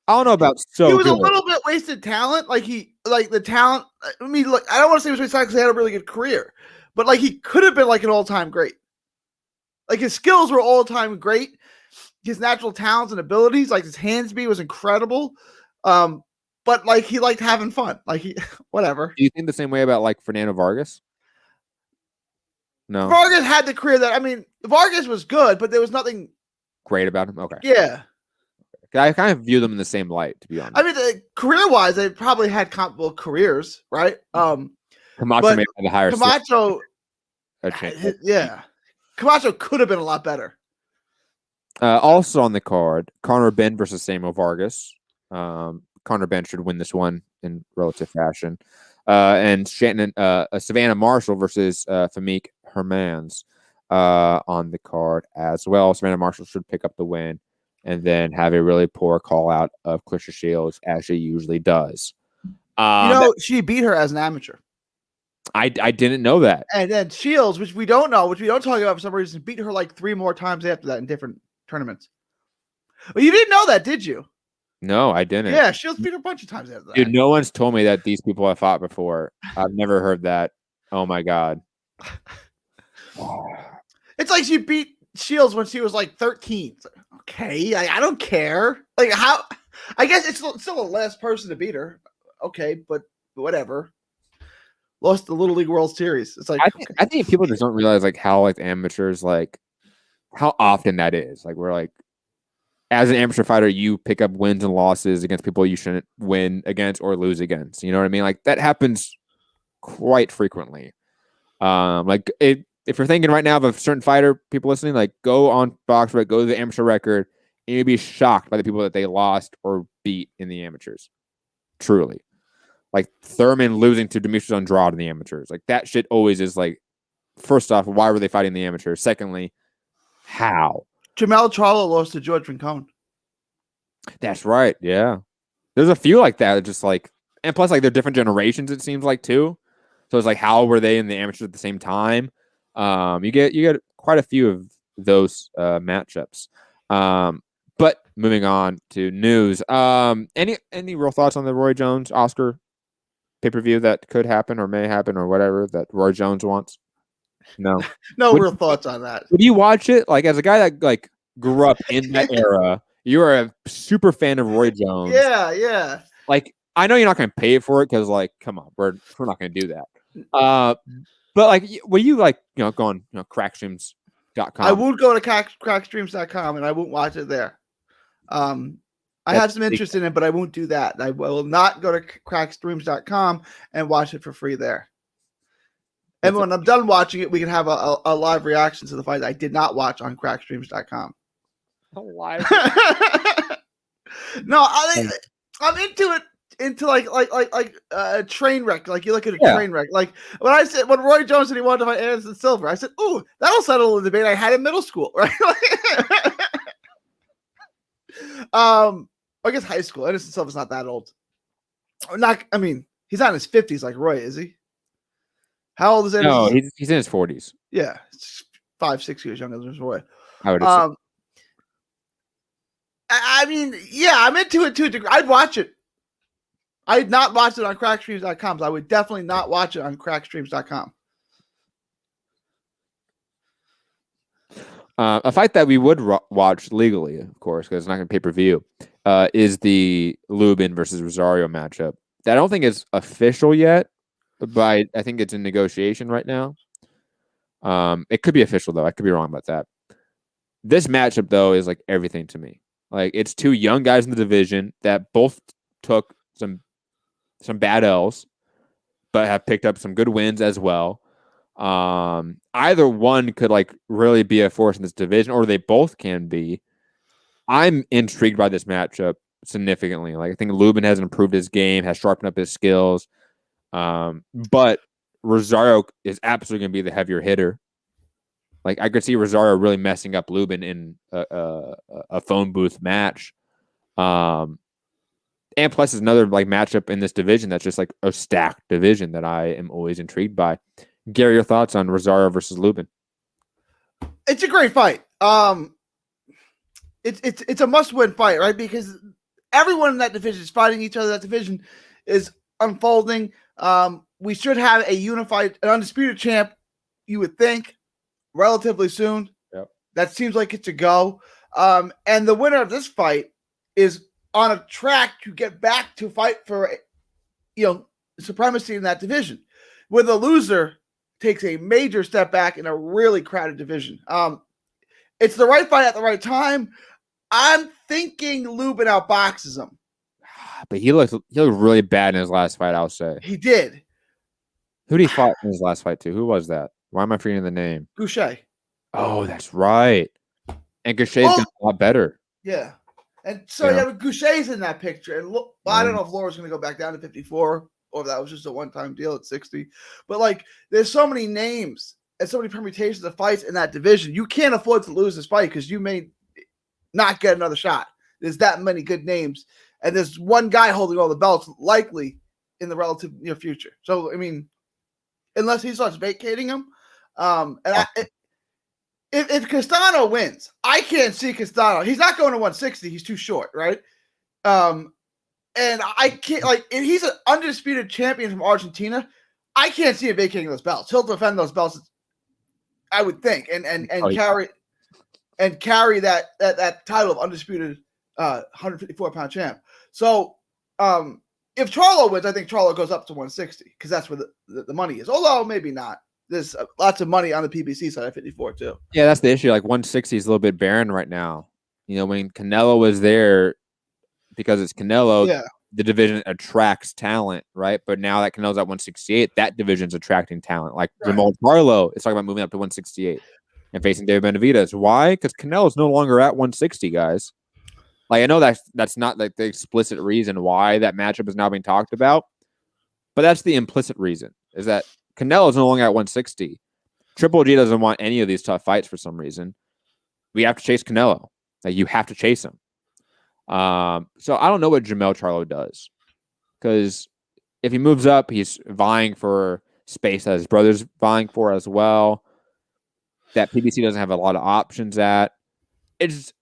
I don't know about so. He was good. a little bit wasted talent. Like the talent. I mean, look, I don't want to say he was wasted talent because he had a really good career, but like he could have been like an all-time great. Like his skills were all-time great. His natural talents and abilities, like his hand speed was incredible. But like he liked having fun. Like he whatever. Do you think the same way about like Fernando Vargas? No. Vargas had the career that Vargas was good, but there was nothing great about him. Okay. Yeah. I kind of view them in the same light, to be honest. I mean, career-wise, they probably had comparable careers, right? Camacho may have the higher. Camacho, yeah, Camacho could have been a lot better. Also on the card, Conor Benn versus Samuel Vargas. Conor Benn should win this one in relative fashion. And Savannah Marshall versus Famike Hermans on the card as well. Savannah Marshall should pick up the win and then have a really poor call out of Clarissa Shields as she usually does. She beat her as an amateur. I didn't know that. And then Shields, which we don't know, which we don't talk about for some reason, beat her like 3 more times after that in different tournaments. Well, you didn't know that, did you? No, I didn't. Yeah, Shields beat her a bunch of times after that. Dude, no one's told me that these people have fought before. I've never heard that. Oh my God. It's like she beat Shields when she was like 13. Okay, I don't care. Like how? I guess it's still the last person to beat her. Okay, but whatever. Lost the Little League World Series. It's like I think people just don't realize like how like amateurs like how often that is. Like we're like as an amateur fighter, you pick up wins and losses against people you shouldn't win against or lose against. You know what I mean? Like that happens quite frequently. If you're thinking right now of a certain fighter, people listening, like go on BoxRec, go to the amateur record, and you'll be shocked by the people that they lost or beat in the amateurs. Truly. Like Thurman losing to Demetrius Andrade in the amateurs. Like that shit always is like, first off, why were they fighting the amateurs? Secondly, how? Jamel Charlo lost to George Rincon. That's right. Yeah. There's a few like that. Just like, and plus like they're different generations, it seems like too. So it's like, how were they in the amateurs at the same time? You get quite a few of those matchups. But moving on to news. Any real thoughts on the Roy Jones Oscar pay-per-view that could happen or may happen or whatever that Roy Jones wants? No. No Would, real thoughts on that. would you watch it? Like, as a guy that like grew up in that era, you are a super fan of Roy Jones. Yeah. Like, I know you're not going to pay for it because, like, come on, we're not going to do that. But like, will you like, go on, crackstreams.com? I won't go to crackstreams.com and I won't watch it there. I have some interest in it, but I won't do that. I will not go to crackstreams.com and watch it for free there. And when I'm done watching it, we can have a live reaction to the fight that I did not watch on crackstreams.com. Live? No, I'm into it. Into like a train wreck. Like you look at a train wreck. Like when Roy Jones said he wanted to fight Anderson Silva, I said, "Ooh, that'll settle the debate I had in middle school." Right? I guess high school. Anderson Silva's not that old. He's not in his 50s like Roy, is he? How old is Anderson? No, he's in his 40s. Yeah, 5-6 years younger than Roy. I would assume. I'm into it to a degree. I'd watch it. I'd not watch it on crackstreams.com. So I would definitely not watch it on crackstreams.com. A fight that we would watch legally, of course, because it's not going to pay-per-view, is the Lubin versus Rosario matchup. That I don't think is official yet, but I think it's in negotiation right now. It could be official, though. I could be wrong about that. This matchup, though, is like everything to me. Like, it's two young guys in the division that both took some bad L's, but have picked up some good wins as well. Either one could like really be a force in this division, or they both can be. I'm intrigued by this matchup significantly. Like, I think Lubin has improved his game, has sharpened up his skills. But Rosario is absolutely going to be the heavier hitter. Like, I could see Rosario really messing up Lubin in a phone booth match. And plus, it's another like matchup in this division that's just like a stacked division that I am always intrigued by. Gary, your thoughts on Rosario versus Lubin? It's a great fight. It's a must-win fight, right? Because everyone in that division is fighting each other. That division is unfolding. We should have an undisputed champ, you would think, relatively soon. Yep. That seems like it's a go. And the winner of this fight is on a track to get back to fight for, supremacy in that division. Where the loser takes a major step back in a really crowded division. It's the right fight at the right time. I'm thinking Lubin outboxes him. But he looked really bad in his last fight, I'll say. He did. Who did he fight in his last fight to? Who was that? Why am I forgetting the name? Goucher. Oh, that's right. And Goucher's got a lot better. Yeah. And so Goucher's in that picture. And look, I don't know if Laura's going to go back down to 54 or if that was just a one-time deal at 60. But, like, there's so many names and so many permutations of fights in that division. You can't afford to lose this fight because you may not get another shot. There's that many good names. And there's one guy holding all the belts likely in the relative near future. So, unless he starts vacating them. If Castano wins, I can't see Castano. He's not going to 160. He's too short, right? And I can't, if he's an undisputed champion from Argentina, I can't see him vacating those belts. He'll defend those belts, I would think, and carry that title of undisputed 154-pound champ. So if Charlo wins, I think Charlo goes up to 160 because that's where the money is. Although maybe not. There's lots of money on the PBC side of 54 too. Yeah, that's the issue. Like 160 is a little bit barren right now. When Canelo was there, because it's Canelo, the division attracts talent, right? But now that Canelo's at 168, that division's attracting talent. Like Jamal Charlo is talking about moving up to 168 and facing David Benavidez. Why? Because Canelo's no longer at 160, guys. Like, I know that's not like the explicit reason why that matchup is now being talked about, but that's the implicit reason, is that Canelo's no longer at 160. Triple G doesn't want any of these tough fights for some reason. We have to chase Canelo. Like, you have to chase him. So I don't know what Jamel Charlo does, because if he moves up, he's vying for space that his brother's vying for as well. That PBC doesn't have a lot of options at.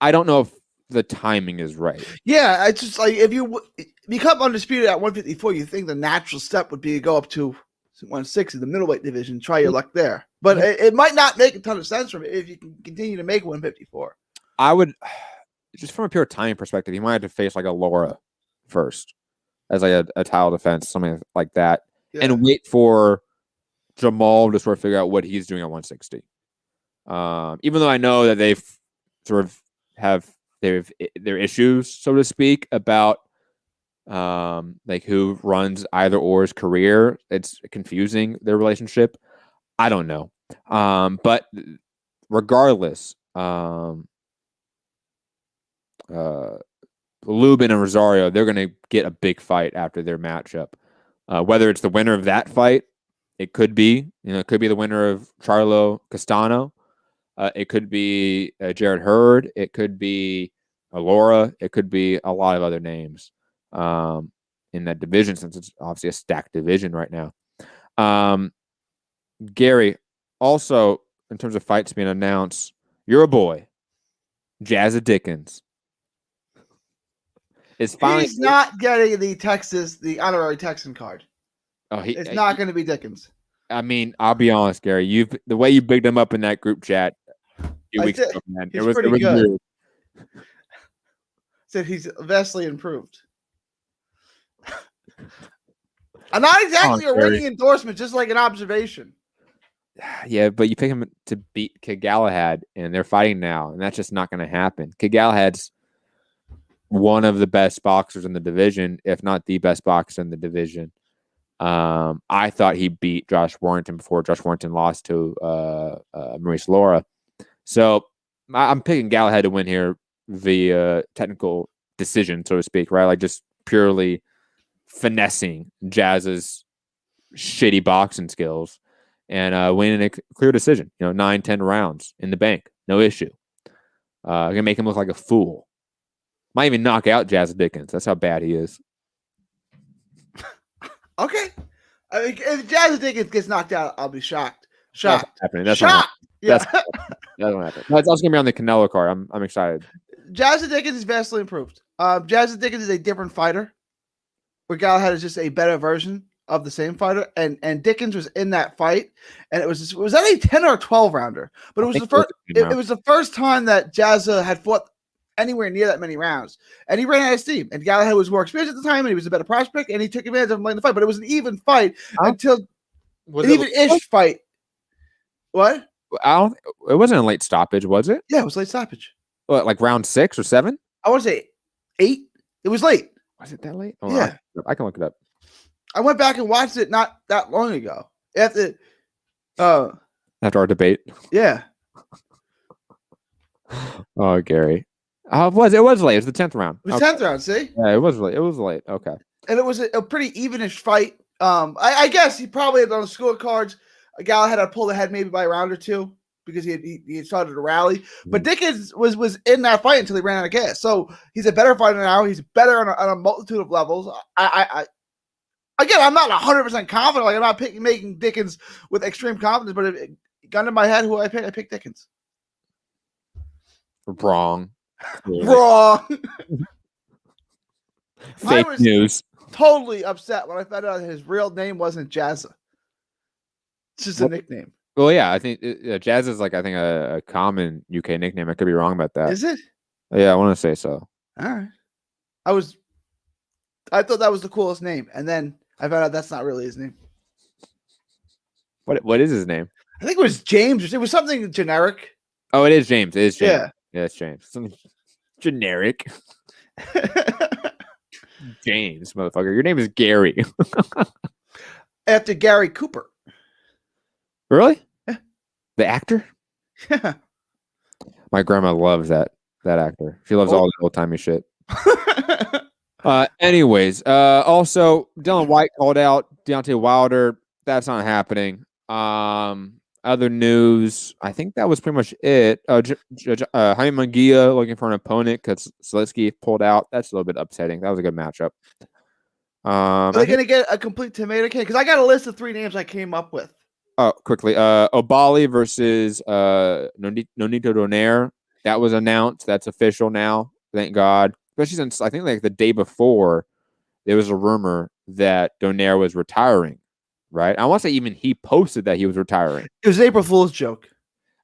I don't know if the timing is right. Yeah, it's just like become undisputed at 154, you think the natural step would be to go up to 160, the middleweight division, try your luck there. But it might not make a ton of sense from it if you can continue to make 154. I would, just from a pure timing perspective, he might have to face like a Laura first as like a title defense, something like that, and wait for Jamal to sort of figure out what he's doing at 160. Even though I know that they've sort of have their issues, so to speak, about like who runs either or's career. It's confusing, their relationship. I don't know. But regardless, Lubin and Rosario, they're going to get a big fight after their matchup. Whether it's the winner of that fight, it could be, it could be the winner of Charlo Castano. It could be Jared Hurd. It could be Alora. It could be a lot of other names in that division, since it's obviously a stacked division right now. Gary, also in terms of fights being announced, your boy, Jazza Dickens, is finally. He's not getting the honorary Texan card. Oh, it's not going to be Dickens. I mean, I'll be honest, Gary. The way you bigged him up in that group chat a few weeks ago, man, it was good. Weird. Said he's vastly improved. I'm not exactly a ringing endorsement, just like an observation. Yeah, but you pick him to beat Kid Galahad, and they're fighting now, and that's just not going to happen. Kid Galahad's one of the best boxers in the division, if not the best boxer in the division. I thought he beat Josh Warrington before Josh Warrington lost to Maurice Laura. So I'm picking Galahad to win here via technical decision, so to speak, right? Like just purely finessing Jazz's shitty boxing skills and winning a clear decision. 9-10 rounds in the bank, no issue. Gonna make him look like a fool. Might even knock out Jazza Dickens. That's how bad he is. Okay. I mean, if Jazza Dickens gets knocked out, I'll be shocked. That's happening. That's shocked. Yeah. That won't happen. That's also gonna be on the Canelo card. I'm excited. Jazza Dickens is vastly improved. Jazza Dickens is a different fighter, where Galahad is just a better version of the same fighter. And Dickens was in that fight, and was that a 10 or a 12 rounder? But it was the first. It was the first time that Jazza had fought anywhere near that many rounds, and he ran out of steam. And Galahad was more experienced at the time, and he was a better prospect, and he took advantage of him late in the fight. But it was an even fight until an even-ish fight. What? It wasn't a late stoppage, was it? Yeah, it was late stoppage. What, like round 6 or 7? I want to say 8. It was late. Was it that late? Oh, yeah, I can look it up. I went back and watched it not that long ago. After our debate. Yeah. Oh, Gary. It was late. It was the 10th round. It was 10th round, see? Yeah, it was late. It was late. Okay. And it was a pretty evenish fight. I guess he probably had on the scorecards. Galahad had pulled ahead maybe by a round or two because he had started to rally. But Dickens was in that fight until he ran out of gas. So he's a better fighter now. He's better on a multitude of levels. Again, I'm not 100% confident. Like I'm not making Dickens with extreme confidence. But if gun to my head, who I pick Dickens. Wrong. Wrong. Fake news. Totally upset when I found out his real name wasn't Jazza. It's just a nickname. Well, yeah, I think Jazz is like a common UK nickname. I could be wrong about that. Is it? Yeah, I want to say so. All right. I thought that was the coolest name, and then I found out that's not really his name. What is his name? I think it was James. It was something generic. Oh, it is James. It is James. Yeah, it's James. Something generic. James, motherfucker. Your name is Gary. After Gary Cooper. Really? Yeah. The actor? Yeah. My grandma loves that actor. She loves all the old-timey shit. Anyways, also Dylan White called out Deontay Wilder. That's not happening. Other news, I think that was pretty much it. Jaime Munguia looking for an opponent because Selitsky pulled out. That's a little bit upsetting. That was a good matchup. Are they going to get a complete tomato cake? Because I got a list of 3 names I came up with. Oh, quickly. Obali versus Nonito Donaire. That was announced. That's official now. Thank God. Especially since I think like the day before, there was a rumor that Donaire was retiring, right? I want to say even he posted that he was retiring. It was an April Fool's joke.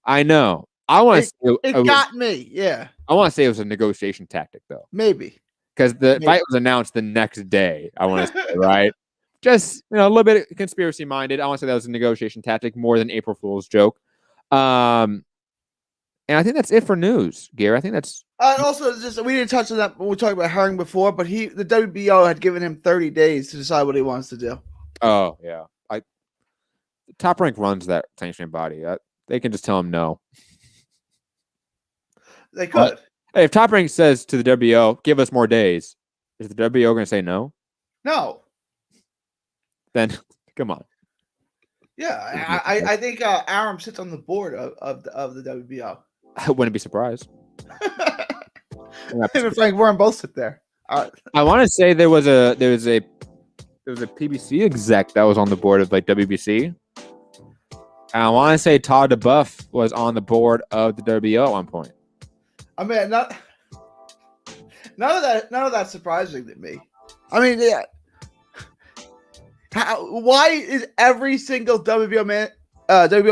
I know. I want to. It got me. Yeah. I want to say it was a negotiation tactic, though. Maybe. Because the fight was announced the next day. I want to say, right? Just a little bit conspiracy minded. I want to say that was a negotiation tactic more than April Fool's joke. And I think that's it for news, Gary. I think that's. Also, we didn't touch on that when we talked about Herring before, but the WBO had given him 30 days to decide what he wants to do. Oh yeah, Top Rank runs that sanctioning body. They can just tell him no. They could. Hey, if Top Rank says to the WBO, "Give us more days," is the WBO going to say no? No. Then come on. Yeah, I think Aram sits on the board of the WBO. I wouldn't be surprised. Him and Frank Warren both sit there. I want to say there was a PBC exec that was on the board of WBC. And I want to say Todd DeBuff was on the board of the WBO at one point. I mean, none of that's surprising to me. I mean, yeah. Why is every single WBO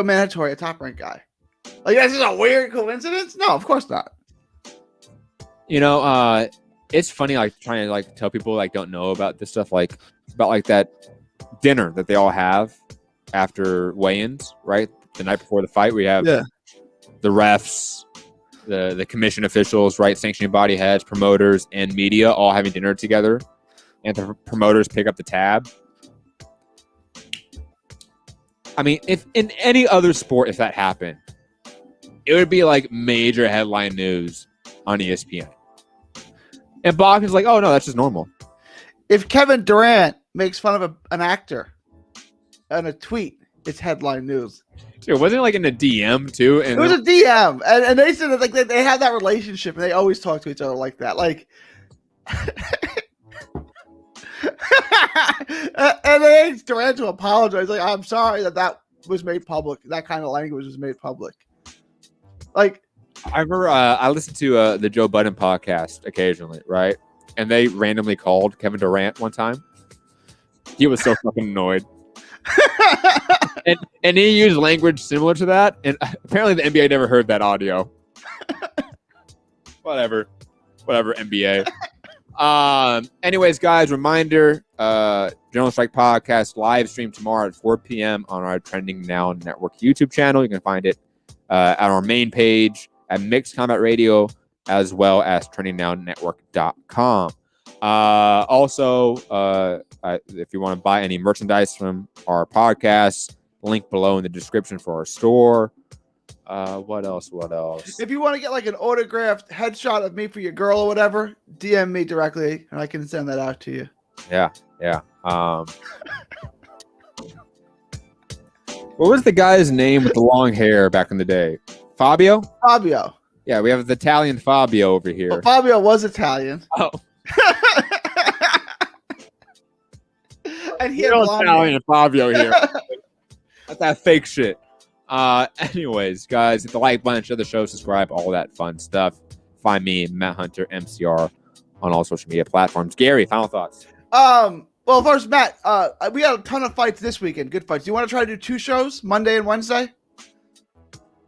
mandatory a Top Rank guy? That's just a weird coincidence? No, of course not. It's funny trying to tell people don't know about this stuff about that dinner that they all have after weigh-ins, right? The night before the fight, we have the refs, the commission officials, right? Sanctioning body heads, promoters, and media all having dinner together, and the promoters pick up the tab. I mean, if in any other sport, if that happened, it would be major headline news on ESPN. And boxing's oh no, that's just normal. If Kevin Durant makes fun of an actor on a tweet, it's headline news. Dude, wasn't it in a DM too? And it was a DM, and they said that they have that relationship, and they always talk to each other like that. And they asked Durant to apologize. I'm sorry that was made public. That kind of language was made public. I remember I listened to the Joe Budden podcast occasionally, right? And they randomly called Kevin Durant one time. He was so fucking annoyed. and he used language similar to that. And apparently the NBA never heard that audio. Whatever, NBA. Anyways, guys, reminder, General Strike Podcast live stream tomorrow at 4 p.m. on our Trending Now Network YouTube channel. You can find it at our main page at Mixed Combat Radio, as well as TrendingNowNetwork.com. Also, if you want to buy any merchandise from our podcast, link below in the description for our store. What else? If you want to get an autographed headshot of me for your girl or whatever, DM me directly and I can send that out to you. Yeah. What was the guy's name with the long hair back in the day? Fabio. Yeah, we have the Italian Fabio over here. Well, Fabio was Italian. Oh. And he had Italian Fabio here. That's that fake shit. Anyways, guys, hit the like button, share the show, subscribe, all that fun stuff. Find me, Matt Hunter, MCR, on all social media platforms. Gary, final thoughts. Well, first, Matt, we had a ton of fights this weekend. Good fights. Do you want to try to do 2 shows, Monday and Wednesday?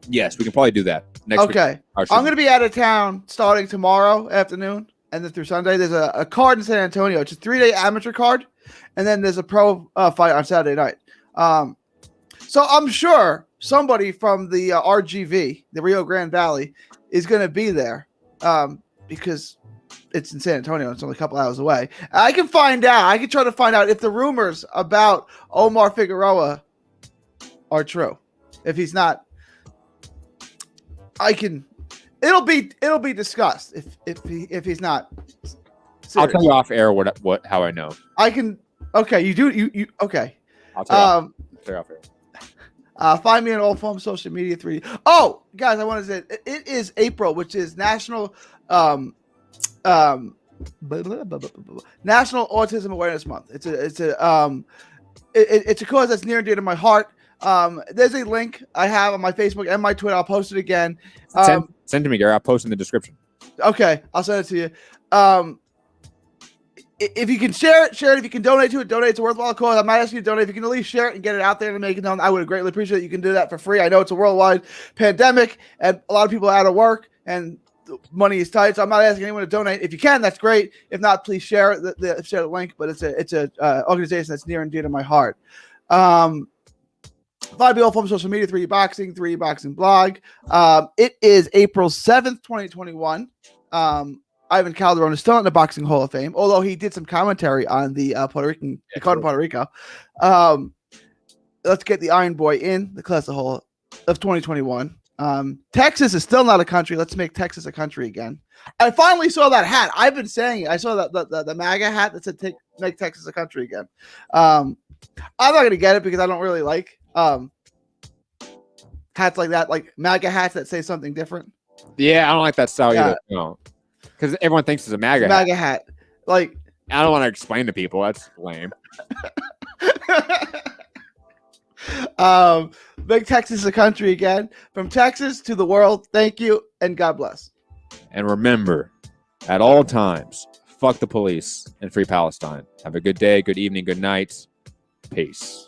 Yes, we can probably do that next week. Okay. I'm going to be out of town starting tomorrow afternoon and then through Sunday. There's a card in San Antonio. It's a 3-day amateur card, and then there's a pro fight on Saturday night. So I'm sure somebody from the RGV, the Rio Grande Valley, is going to be there because it's in San Antonio. It's only a couple hours away. I can find out. I can try to find out if the rumors about Omar Figueroa are true. If he's not, I can. It'll be discussed if he's not. Serious. I'll tell you off air how I know. I can. Okay, you do. You okay? I'll tell you off air. Find me on all forms of social media. 3D. Oh, guys, I want to say it is April, which is National National Autism Awareness Month. It's a cause that's near and dear to my heart. There's a link I have on my Facebook and my Twitter. I'll post it again. Send to me, Gary. I'll post in the description. Okay, I'll send it to you. if you can share it, share it. If you can donate to it, donate. It's a worthwhile cause. I'm not asking you to donate. If you can at least share it and get it out there and make it known, I would greatly appreciate it. You can do that for free. I know it's a worldwide pandemic and a lot of people are out of work and money is tight. So I'm not asking anyone to donate. If you can, that's great. If not, please share it. Share the link. But it's a organization that's near and dear to my heart. Follow me on social media, 3D Boxing, 3D Boxing blog. It is April 7th, 2021. Ivan Calderon is still in the Boxing Hall of Fame, although he did some commentary on the Puerto Rican, the card in Puerto Rico. Let's get the Iron Boy in the Class of 2021. Texas is still not a country. Let's make Texas a country again. I finally saw that hat. I've been saying it. I saw the MAGA hat that said make Texas a country again. I'm not going to get it because I don't really like hats like that, like MAGA hats that say something different. Yeah, I don't like that style either. No, because everyone thinks it's a MAGA hat. Like, I don't want to explain to people. That's lame. Make Texas a country again. From Texas to the world, thank you and God bless. And remember, at all times, fuck the police and free Palestine. Have a good day, good evening, good night. Peace.